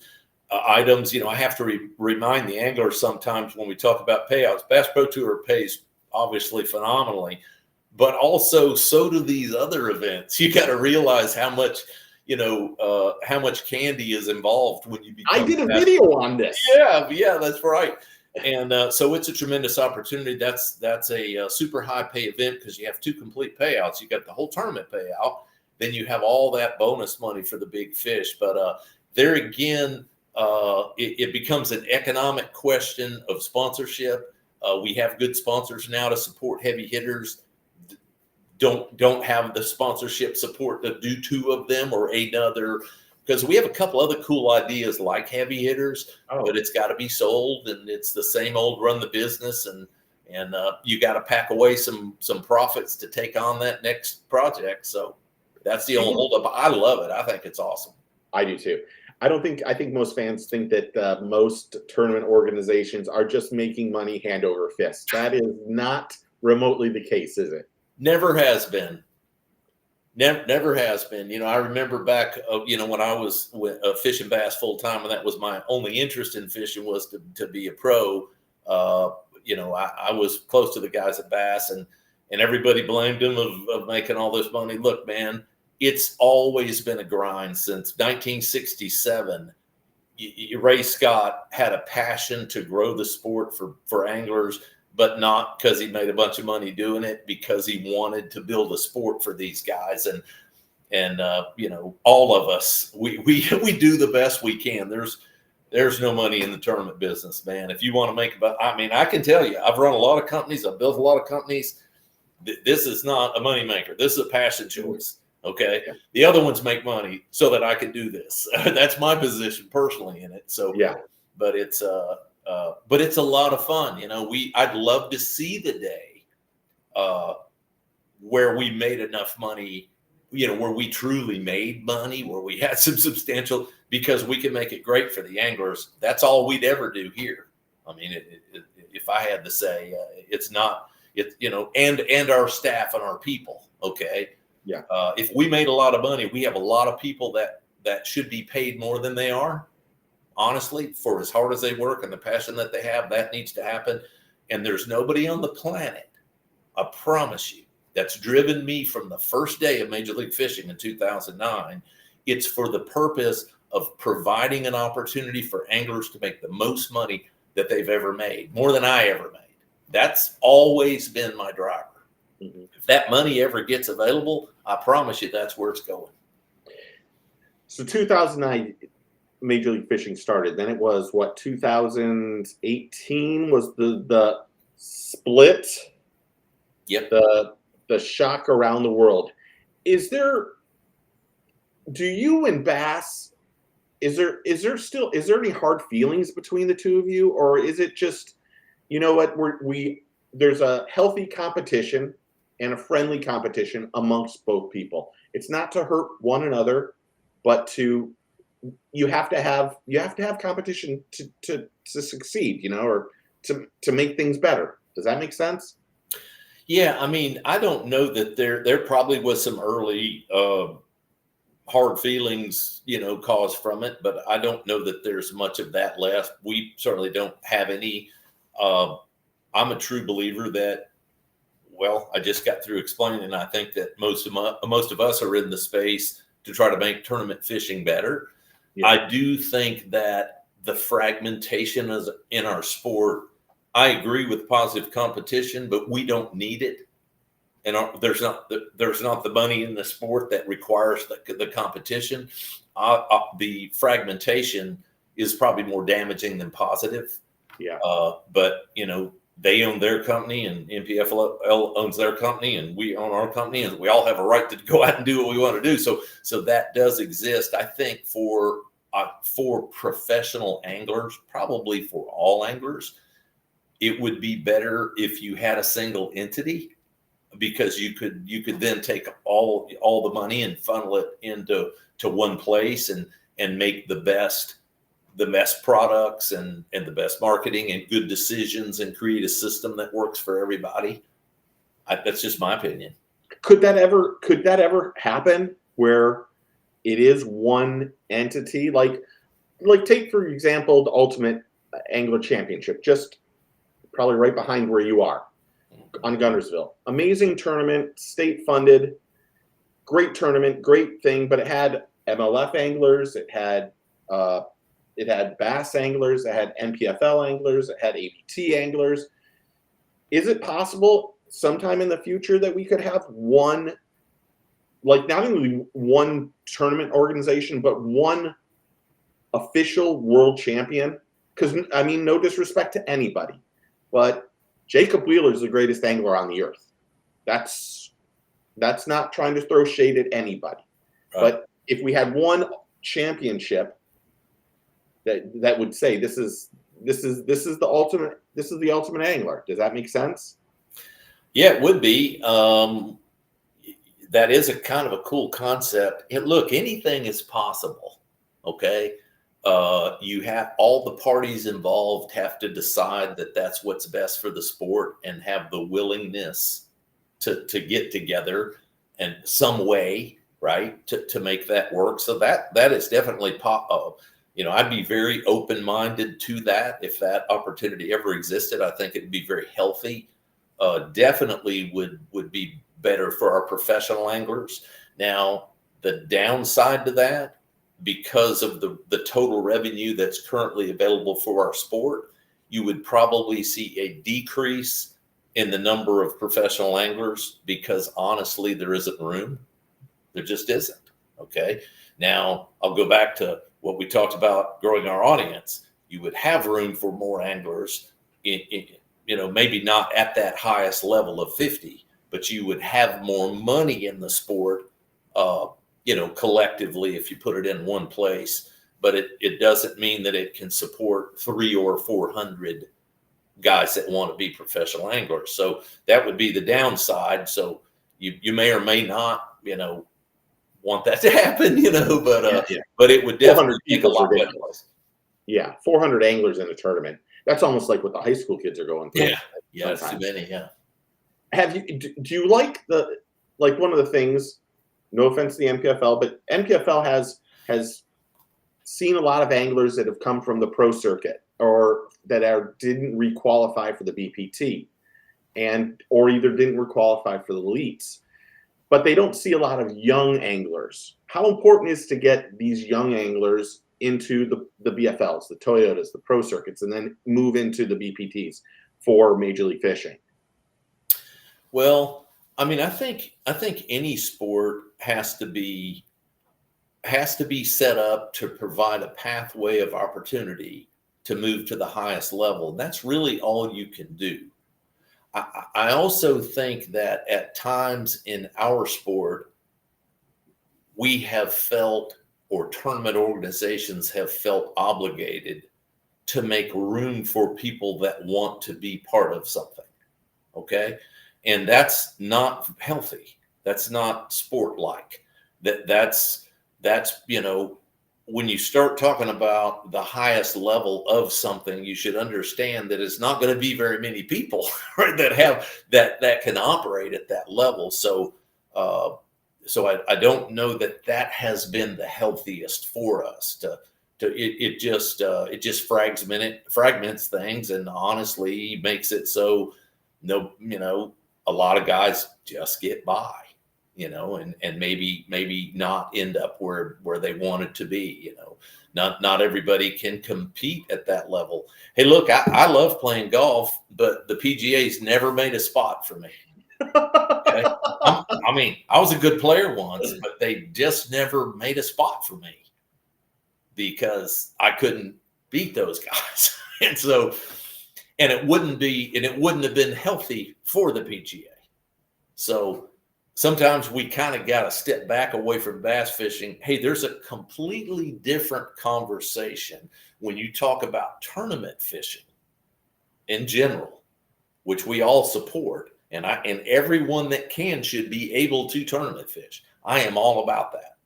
items. I have to remind the anglers sometimes when we talk about payouts. Bass Pro Tour pays obviously phenomenally, but also so do these other events. You got to realize how much candy is involved when you become. I did a video on this. Yeah, that's right. And so it's a tremendous opportunity. That's a super high pay event because you have 2 complete payouts. You got the whole tournament payout, then you have all that bonus money for the big fish. But there again, it becomes an economic question of sponsorship. We have good sponsors now to support heavy hitters. Don't have the sponsorship support to do 2 of them or another, because we have a couple other cool ideas like heavy hitters, but it's got to be sold, and it's the same old run the business, and you got to pack away some profits to take on that next project. So that's the only holdup. I love it. I think it's awesome. I do too. I think most fans think that most tournament organizations are just making money hand over fist. That is not remotely the case, is it? Never has been. Never has been. I remember back, when I was fishing bass full time, and that was my only interest in fishing was to be a pro. I was close to the guys at Bass, and everybody blamed them of making all this money. Look, man, it's always been a grind since 1967. Ray Scott had a passion to grow the sport for anglers, but not because he made a bunch of money doing it, because he wanted to build a sport for these guys. And all of us, we do the best we can. There's no money in the tournament business, man. If you want to make I can tell you, I've run a lot of companies. I've built a lot of companies. This is not a money maker. This is a passion choice. Okay. Yeah. The other ones make money so that I can do this. That's my position personally in it. So, yeah, but it's a lot of fun. I'd love to see the day where we made enough money, where we truly made money, where we had some substantial, because we can make it great for the anglers. That's all we'd ever do here. I mean, if I had to say, and our staff and our people. Okay. Yeah. If we made a lot of money, we have a lot of people that should be paid more than they are. Honestly, for as hard as they work and the passion that they have, that needs to happen. And there's nobody on the planet, I promise you, that's driven me from the first day of Major League Fishing in 2009. It's for the purpose of providing an opportunity for anglers to make the most money that they've ever made, more than I ever made. That's always been my driver. Mm-hmm. If that money ever gets available, I promise you that's where it's going. So 2009, Major League Fishing started. Then it was 2018 was the split. Yep. The shock around the world. Is there do you and Bass, is there any hard feelings between the two of you, or is it just, you know what, there's a healthy competition and a friendly competition amongst both people. It's not to hurt one another, but you have to have competition to succeed, or to make things better. Does that make sense? Yeah, I mean, I don't know that there probably was some early hard feelings, caused from it, but I don't know that there's much of that left. We certainly don't have any. I'm a true believer that, well, I just got through explaining, I think that most of us are in the space to try to make tournament fishing better. Yeah. I do think that the fragmentation is in our sport. I agree with positive competition, but we don't need it. And there's not the money in the sport that requires the competition. The fragmentation is probably more damaging than positive. Yeah. But they own their company, and MPFL owns their company, and we own our company, and we all have a right to go out and do what we want to do. So that does exist. I think for professional anglers, probably for all anglers, it would be better if you had a single entity, because you could then take all the money and funnel it into one place and make the best products and the best marketing and good decisions and create a system that works for everybody. That's just my opinion. Could that ever happen where it is one entity? Like take, for example, the Ultimate Angler Championship, just probably right behind where you are on Guntersville. Amazing tournament, state funded, great tournament, great thing, but it had MLF anglers, it had bass anglers, it had MPFL anglers, it had ABT anglers. Is it possible sometime in the future that we could have one, like not only one tournament organization, but one official world champion? Because, I mean, no disrespect to anybody, but Jacob Wheeler is the greatest angler on the earth. That's not trying to throw shade at anybody. Right. But if we had one championship that would say this is the ultimate angler. Does that make sense? Yeah, it would be. That is a kind of a cool concept. And look, anything is possible. Okay. You have all the parties involved have to decide that that's what's best for the sport and have the willingness to get together in some way, right, to make that work. So that is definitely I'd be very open-minded to that if that opportunity ever existed. I think it'd be very healthy. Definitely would be better for our professional anglers. Now, the downside to that, because of the total revenue that's currently available for our sport, you would probably see a decrease in the number of professional anglers, because honestly, there isn't room. There just isn't. Okay. Now, I'll go back to what we talked about, growing our audience. You would have room for more anglers, maybe not at that highest level of 50, but you would have more money in the sport, collectively, if you put it in one place. But it doesn't mean that it can support 300 or 400 guys that want to be professional anglers. So that would be the downside. So you may or may not, want that to happen, but it would definitely take a lot better. Yeah, 400 anglers in a tournament. That's almost like what the high school kids are going through. Yeah, that's too many. Yeah. Do you like one of the things? No offense to the MPFL, but MPFL has seen a lot of anglers that have come from the pro circuit or that didn't requalify for the BPT, or either didn't requalify for the elites. But they don't see a lot of young anglers. How important is to get these young anglers into the BFLs, the Toyotas, the pro circuits, and then move into the BPTs for Major League Fishing? Well, I mean, I think any sport has to be set up to provide a pathway of opportunity to move to the highest level. That's really all you can do. I also think that at times in our sport, we have felt, or tournament organizations have felt obligated to make room for people that want to be part of something. Okay. And that's not healthy. That's not sport-like. That's, when you start talking about the highest level of something, you should understand that it's not going to be very many people, right, that have that can operate at that level. So I don't know that has been the healthiest for us. It just fragments things, and honestly makes it so a lot of guys just get by, and maybe not end up where they wanted to be. Not everybody can compete at that level. Hey, look, I love playing golf, but the PGA's never made a spot for me. Okay? I was a good player once, but they just never made a spot for me because I couldn't beat those guys. And it wouldn't have been healthy for the PGA. So sometimes we kind of got to step back away from bass fishing. Hey, there's a completely different conversation when you talk about tournament fishing in general, which we all support. And everyone that can should be able to tournament fish. I am all about that.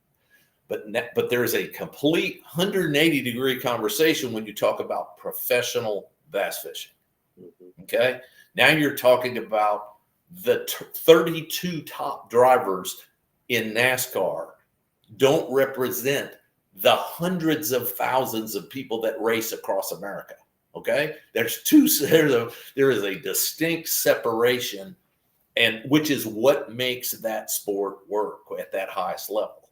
But there's a complete 180-degree conversation when you talk about professional bass fishing. Okay. Now you're talking about the 32 top drivers in NASCAR don't represent the hundreds of thousands of people that race across America. Okay. There is a distinct separation, and which is what makes that sport work at that highest level.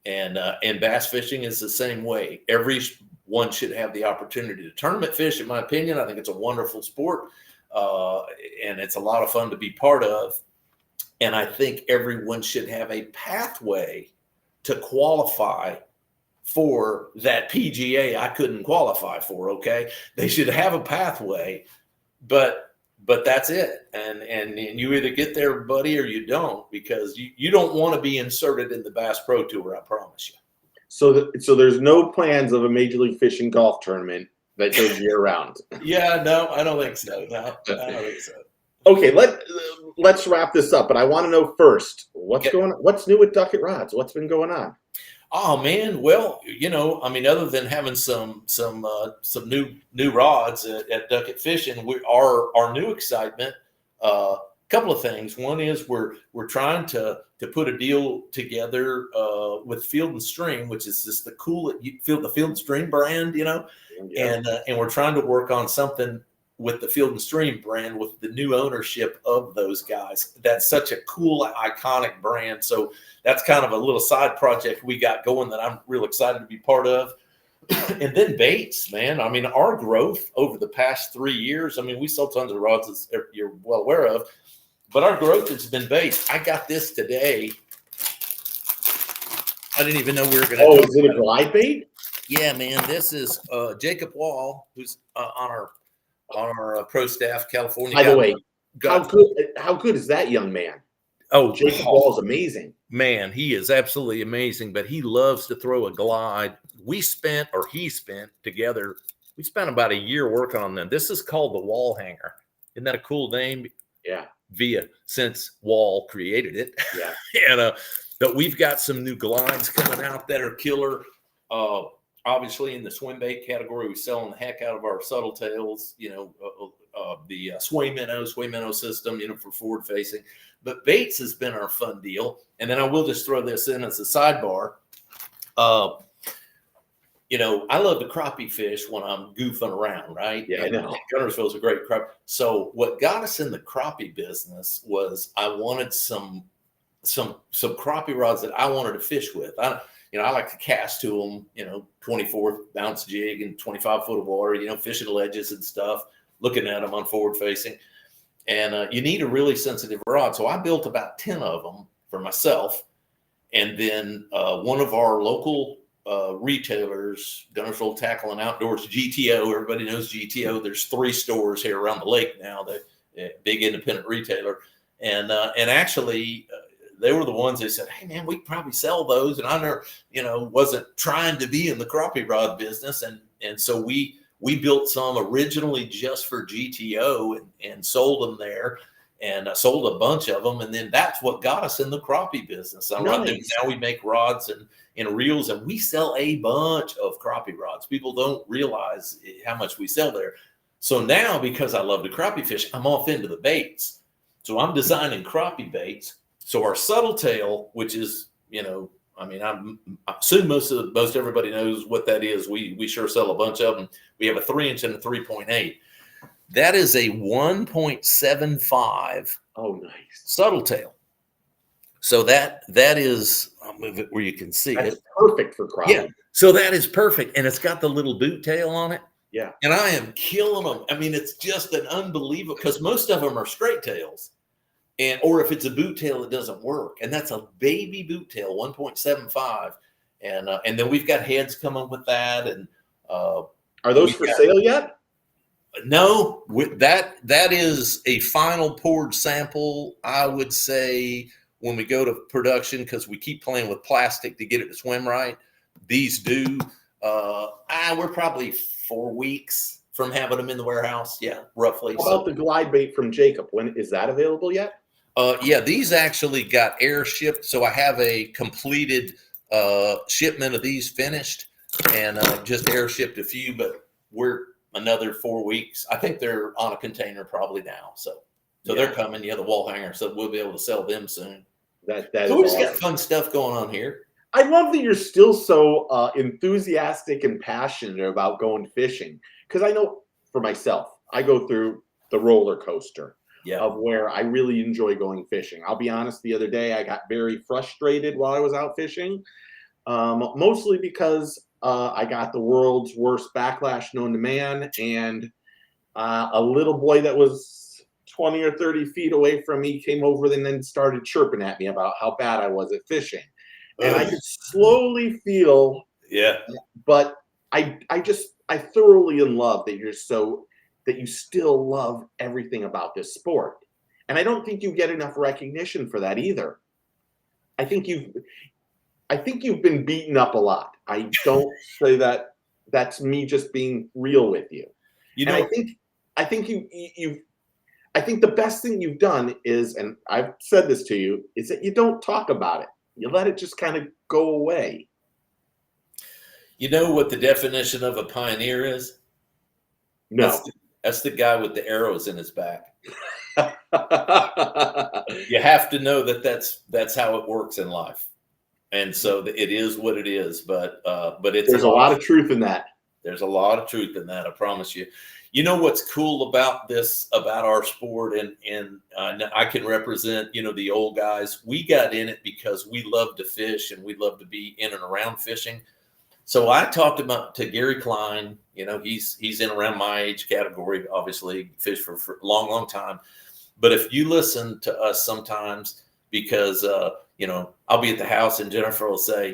And bass fishing is the same way. Everyone should have the opportunity to tournament fish, in my opinion. I think it's a wonderful sport, and it's a lot of fun to be part of. And I think everyone should have a pathway to qualify for that PGA I couldn't qualify for. Okay. They should have a pathway, but that's it. And you either get there, buddy, or you don't, because you don't want to be inserted in the Bass Pro Tour. I promise you. So there's no plans of a Major League Fishing golf tournament that goes year round. Yeah, no, I don't think so. No, I don't think so. Okay, let's wrap this up. But I want to know first, what's going on? What's new with Duckett Rods? What's been going on? Oh man, well, other than having some new rods at Duckett Fishing, our new excitement. Couple of things. One is we're trying to put a deal together with Field and Stream, which is just the Field and Stream brand, Yeah. And we're trying to work on something with the Field and Stream brand with the new ownership of those guys. That's such a cool, iconic brand. So that's kind of a little side project we got going that I'm real excited to be part of. And then baits, man. I mean, our growth over the past 3 years, we sold tons of rods, as you're well aware of, but our growth has been baits. I got this today. I didn't even know we were going to. Oh, is it a glide bait? Yeah, man. This is Jacob Wall, who's on our pro staff, California. By the way, how good is that young man? Oh, Jacob Wall is amazing. Man, he is absolutely amazing, but he loves to throw a glide. He spent together, we spent about a year working on them. This is called the Wall Hanger. Isn't that a cool name? Yeah. Since Wall created it. Yeah. And but we've got some new glides coming out that are killer. Obviously in the swim bait category, we're selling the heck out of our subtle tails, the sway minnow system, for forward facing. But baits has been our fun deal. And then I will just throw this in as a sidebar. I love to crappie fish when I'm goofing around, right? Yeah, I know. Guntersville's a great crappie. So what got us in the crappie business was I wanted some crappie rods that I wanted to fish with. I like to cast to them, 24 ounce jig and 25 foot of water, fishing ledges and stuff, looking at them on forward facing. And you need a really sensitive rod. So I built about 10 of them for myself. And then one of our local retailers, Guntersville Tackle and Outdoors, GTO, everybody knows GTO. There's 3 stores here around the lake now, big independent retailer. And actually they were the ones that said, "Hey man, we could probably sell those." And I never, wasn't trying to be in the crappie rod business, and so we built some originally just for GTO and sold them there, and sold a bunch of them, and then that's what got us in the crappie business. So Nice. now we make rods and reels, and we sell a bunch of crappie rods. People don't realize how much we sell there. So now, because I love to crappie fish, I'm off into the baits. So I'm designing crappie baits. So our subtle tail, which is, I assume most everybody knows what that is. We sure sell a bunch of them. We have a 3-inch and a 3.8. That is a 1.75. Oh, nice. Subtle tail. So that is, I'll move it where you can see That's it. perfect for crappie. Yeah. So that is perfect. And it's got the little boot tail on it. Yeah. And I am killing them. I mean, it's just an unbelievable, because most of them are straight tails. Or if it's a boot tail, it doesn't work. And that's a baby boot tail, 1.75. And then we've got heads coming with that. And are those for sale yet? No, that is a final poured sample. I would say when we go to production, because we keep playing with plastic to get it to swim right. These do. We're probably 4 weeks from having them in the warehouse. Yeah, roughly. How about the glide bait from Jacob? When is that available yet? Yeah, these actually got air shipped. So I have a completed shipment of these finished, and just air shipped a few, but we're another 4 weeks. I think they're on a container probably now. So they're coming. Yeah, the wall hanger. So we'll be able to sell them soon. That so is we just awesome. got fun stuff going on here. I love that you're still so enthusiastic and passionate about going fishing. Because I know for myself, I go through the roller coaster of where I really enjoy going fishing. I'll be honest, the other day I got very frustrated while I was out fishing, mostly because I got the world's worst backlash known to man, and a little boy that was 20 or 30 feet away from me came over and then started chirping at me about how bad I was at fishing. And I could slowly feel, but I thoroughly in love that you still love everything about this sport. And I don't think you get enough recognition for that either. I think you've been beaten up a lot. I don't say that. That's me just being real with you. And I think the best thing you've done is, and I've said this to you, is that you don't talk about it. You let it just kind of go away. You know what the definition of a pioneer is? No. That's the guy with the arrows in his back. You have to know that's how it works in life. And so it is what it is, but there's a lot of truth in that. There's a lot of truth in that, I promise you. You know what's cool about our sport, and I can represent, the old guys. We got in it because we love to fish and we love to be in and around fishing. So I talked to Gary Klein. He's in around my age category, obviously, fished for a long, long time. But if you listen to us sometimes, because I'll be at the house and Jennifer will say,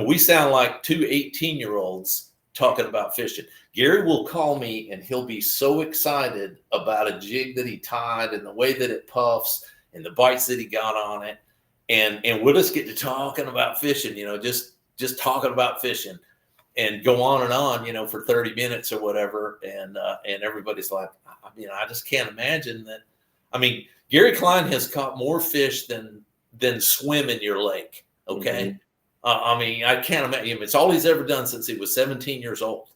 we sound like two 18-year-olds talking about fishing. Gary will call me and he'll be so excited about a jig that he tied and the way that it puffs and the bites that he got on it. And we'll just get to talking about fishing, just talking about fishing and go on and on, for 30 minutes or whatever. And everybody's like, I just can't imagine that. Gary Klein has caught more fish than swim in your lake. Okay. Mm-hmm. I can't imagine. It's all he's ever done since he was 17 years old.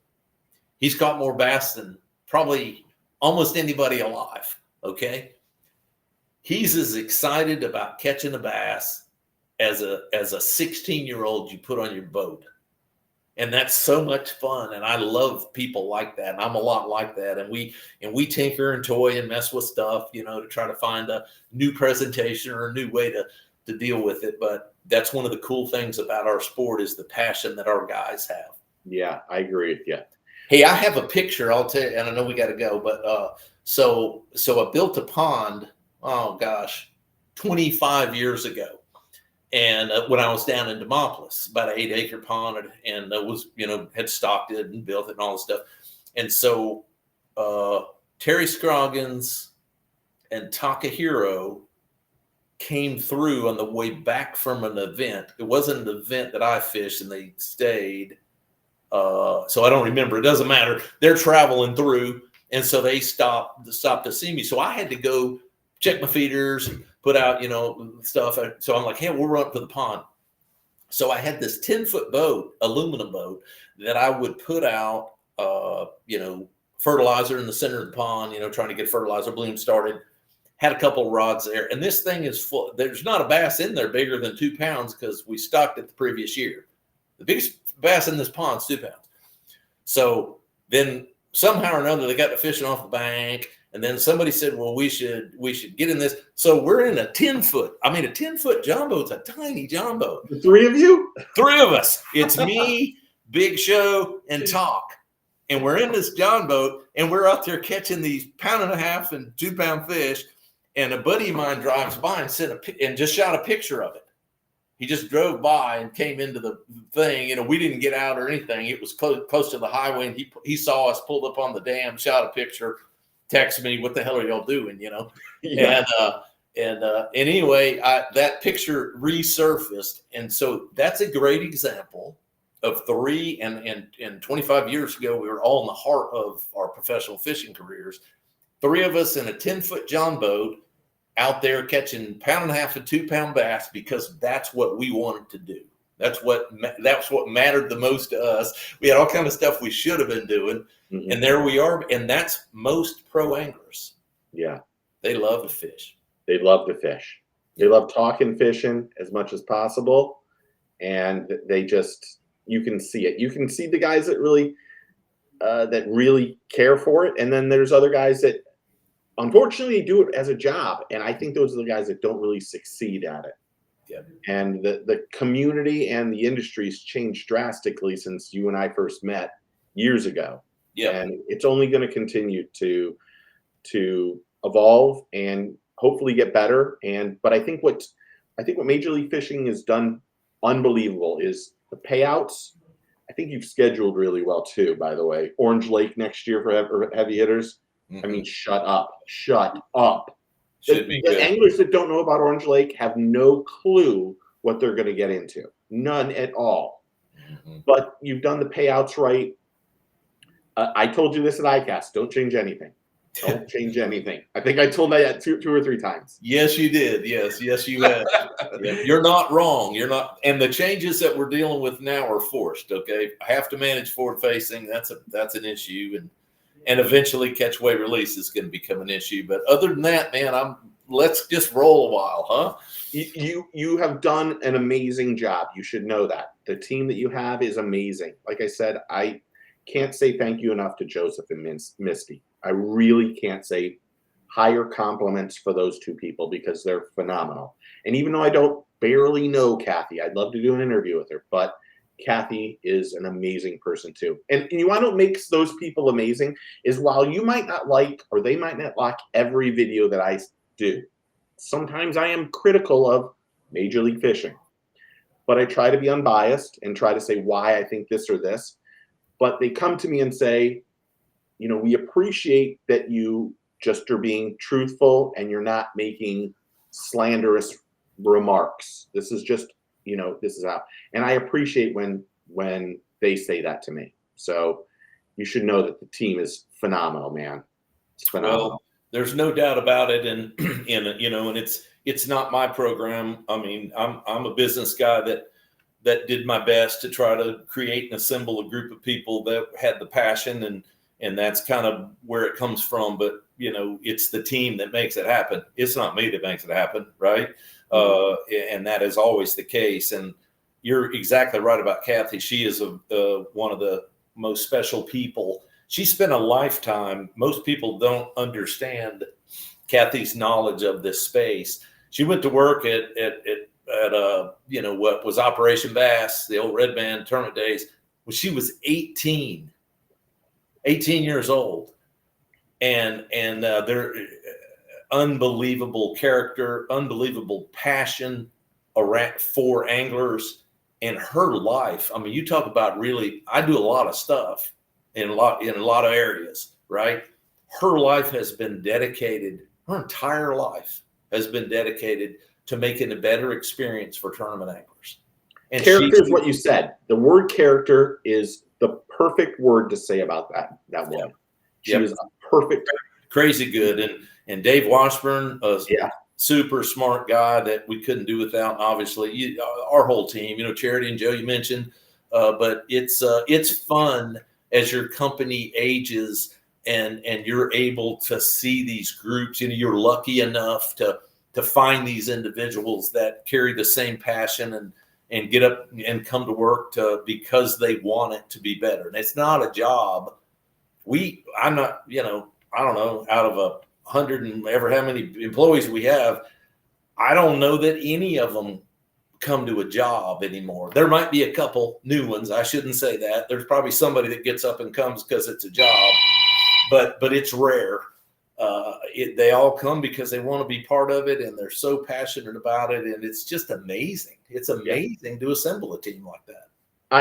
He's caught more bass than probably almost anybody alive. Okay. He's as excited about catching a bass as a 16-year-old you put on your boat. And that's so much fun. And I love people like that. And I'm a lot like that. And we tinker and toy and mess with stuff, to try to find a new presentation or a new way to deal with it. But that's one of the cool things about our sport is the passion that our guys have. Yeah, I agree with you. Hey, I have a picture, I'll tell you, and I know we got to go, but so I built a pond, 25 years ago. And when I was down in Demopolis, about an 8-acre pond, and was, had stocked it and built it and all this stuff. And so Terry Scroggins and Takahiro came through on the way back from an event. It wasn't an event that I fished, and they stayed. So I don't remember. It doesn't matter. They're traveling through, and so they stopped to see me. So I had to go check my feeders, put out, stuff. So I'm like, hey, we'll run up to the pond. So I had this 10-foot boat, aluminum boat, that I would put out, fertilizer in the center of the pond, trying to get fertilizer bloom started. Had a couple of rods there, and this thing is full. There's not a bass in there bigger than 2 pounds because we stocked it the previous year. The biggest bass in this pond is 2 pounds. So then somehow or another, they got the fishing off the bank, and then somebody said, well, we should get in this. So we're in a 10-foot. I mean, a 10-foot John boat's a tiny John boat. The three of you? 3 of us. It's me, Big Show, and Talk. And we're in this John boat, and we're out there catching these 1.5 and 2 pound fish. And a buddy of mine drives by and just shot a picture of it. He just drove by and came into the thing. We didn't get out or anything. It was close to the highway, and he saw us, pulled up on the dam, shot a picture, texted me, "What the hell are y'all doing?" Yeah. And anyway, that picture resurfaced, and so that's a great example of 3 and 25 years ago. We were all in the heart of our professional fishing careers. 3 of us in a 10-foot John boat, out there catching 1.5 and 2 pound bass because that's what we wanted to do. That's what mattered the most to us. We had all kind of stuff we should have been doing, and there we are. And that's most pro anglers. Yeah, they love to fish. They love to fish. They love talking fishing as much as possible, and you can see it. You can see the guys that really care for it, and then there's other guys that unfortunately do it as a job, and I think those are the guys that don't really succeed at it. Yeah. And the community and the industry's changed drastically since you and I first met years ago. Yeah. And it's only going to continue to evolve and hopefully get better. But I think what Major League Fishing has done unbelievable is the payouts. I think you've scheduled really well too, by the way. Orange Lake next year for heavy hitters. I mean, shut up. Should be good. The anglers that don't know about Orange Lake have no clue what they're going to get into. None at all. But you've done the payouts right. I told you this at ICAST. Don't change anything. Don't change anything. I think I told that 2 or 3 times. Yes, you did. Yes, you have. You're not wrong. You're not. And the changes that we're dealing with now are forced. Okay, I have to manage forward facing. That's an issue, and eventually catch weight release is going to become an issue. But other than that, man, let's just roll a while, huh? You have done an amazing job. You should know that. The team that you have is amazing. Like I said, I can't say thank you enough to Joseph and Misty. I really can't say higher compliments for those 2 people because they're phenomenal. And even though I don't barely know Kathy, I'd love to do an interview with her, but Kathy is an amazing person too. And you want to what makes those people amazing is while you might not like, or they might not like every video that I do, sometimes I am critical of Major League Fishing, but I try to be unbiased and try to say why I think this or this. But they come to me and say, we appreciate that you just are being truthful and you're not making slanderous remarks. This is just, this is how, and I appreciate when they say that to me. So you should know that the team is phenomenal, man. It's phenomenal. Well, there's no doubt about it. And it's not my program. I mean, I'm a business guy that did my best to try to create and assemble a group of people that had the passion, and that's kind of where it comes from. But it's the team that makes it happen. It's not me that makes it happen, right? And that is always the case. And you're exactly right about Kathy. She is one of the most special people. She spent a lifetime. Most people don't understand Kathy's knowledge of this space. She went to work at what was Operation Bass, the old Red Band tournament days, when she was 18 years old. And they're unbelievable character, unbelievable passion for anglers, and her life. I mean, you talk about really, I do a lot of stuff in a lot of areas, right? Her life has been dedicated, her entire life has been dedicated to make it a better experience for tournament anglers. And Character is what you said. The word character is the perfect word to say about that woman. She was a perfect, crazy good. And Dave Washburn, super smart guy that we couldn't do without. Obviously, our whole team, Charity and Joe, you mentioned, but it's fun as your company ages and you're able to see these groups. You're lucky enough to find these individuals that carry the same passion and get up and come to work because they want it to be better. And it's not a job. I'm not, I don't know, out of 100 and ever how many employees we have, I don't know that any of them come to a job anymore. There might be a couple new ones. I shouldn't say that. There's probably somebody that gets up and comes because it's a job, but it's rare. They all come because they want to be part of it, and they're so passionate about it, and it's just amazing. It's amazing to assemble a team like that.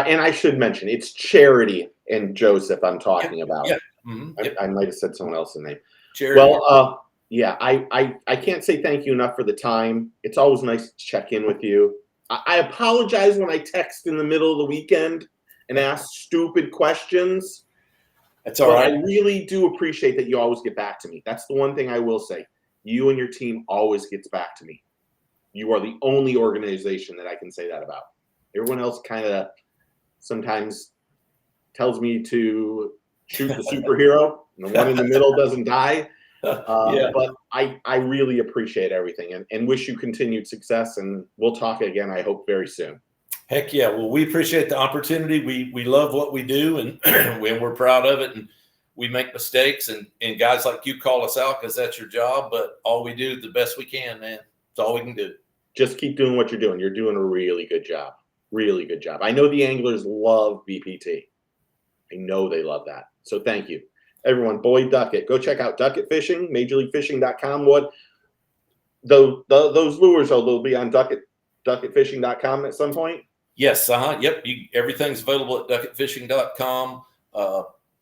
And I should mention, it's Charity and Joseph I'm talking about. Yeah. Mm-hmm. I might have said someone else's name. Charity. Well, I can't say thank you enough for the time. It's always nice to check in with you. I apologize when I text in the middle of the weekend and ask stupid questions. That's all right. I really do appreciate that you always get back to me. That's the one thing I will say. You and your team always gets back to me. You are the only organization that I can say that about. Everyone else kind of sometimes tells me to shoot the superhero, and the one in the middle doesn't die. But I really appreciate everything and wish you continued success. And we'll talk again, I hope, very soon. Heck yeah. Well, we appreciate the opportunity. We love what we do, and we're proud of it. And we make mistakes, and guys like you call us out because that's your job. But all we do the best we can, man. That's all we can do. Just keep doing what you're doing. You're doing a really good job. Really good job. I know the anglers love BPT. I know they love that. So thank you. Everyone, Boyd Duckett. Go check out Duckett Fishing, MajorLeagueFishing.com. Those lures, they'll be on DuckettFishing.com at some point? Yes. Yep. Everything's available at DuckettFishing.com.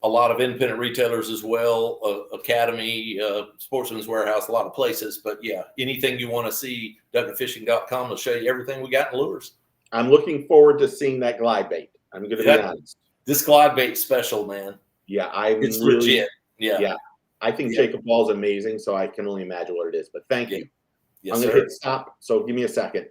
A lot of independent retailers as well, Academy, Sportsman's Warehouse, a lot of places. But yeah, anything you want to see, DuckettFishing.com will show you everything we got in lures. I'm looking forward to seeing that glide bait. I'm going to be honest. This glide bait special, man. Yeah, it's really legit. Yeah. I think Jacob Ball's amazing, so I can only imagine what it is. But thank you. Yes, I'm going to hit stop, so give me a second.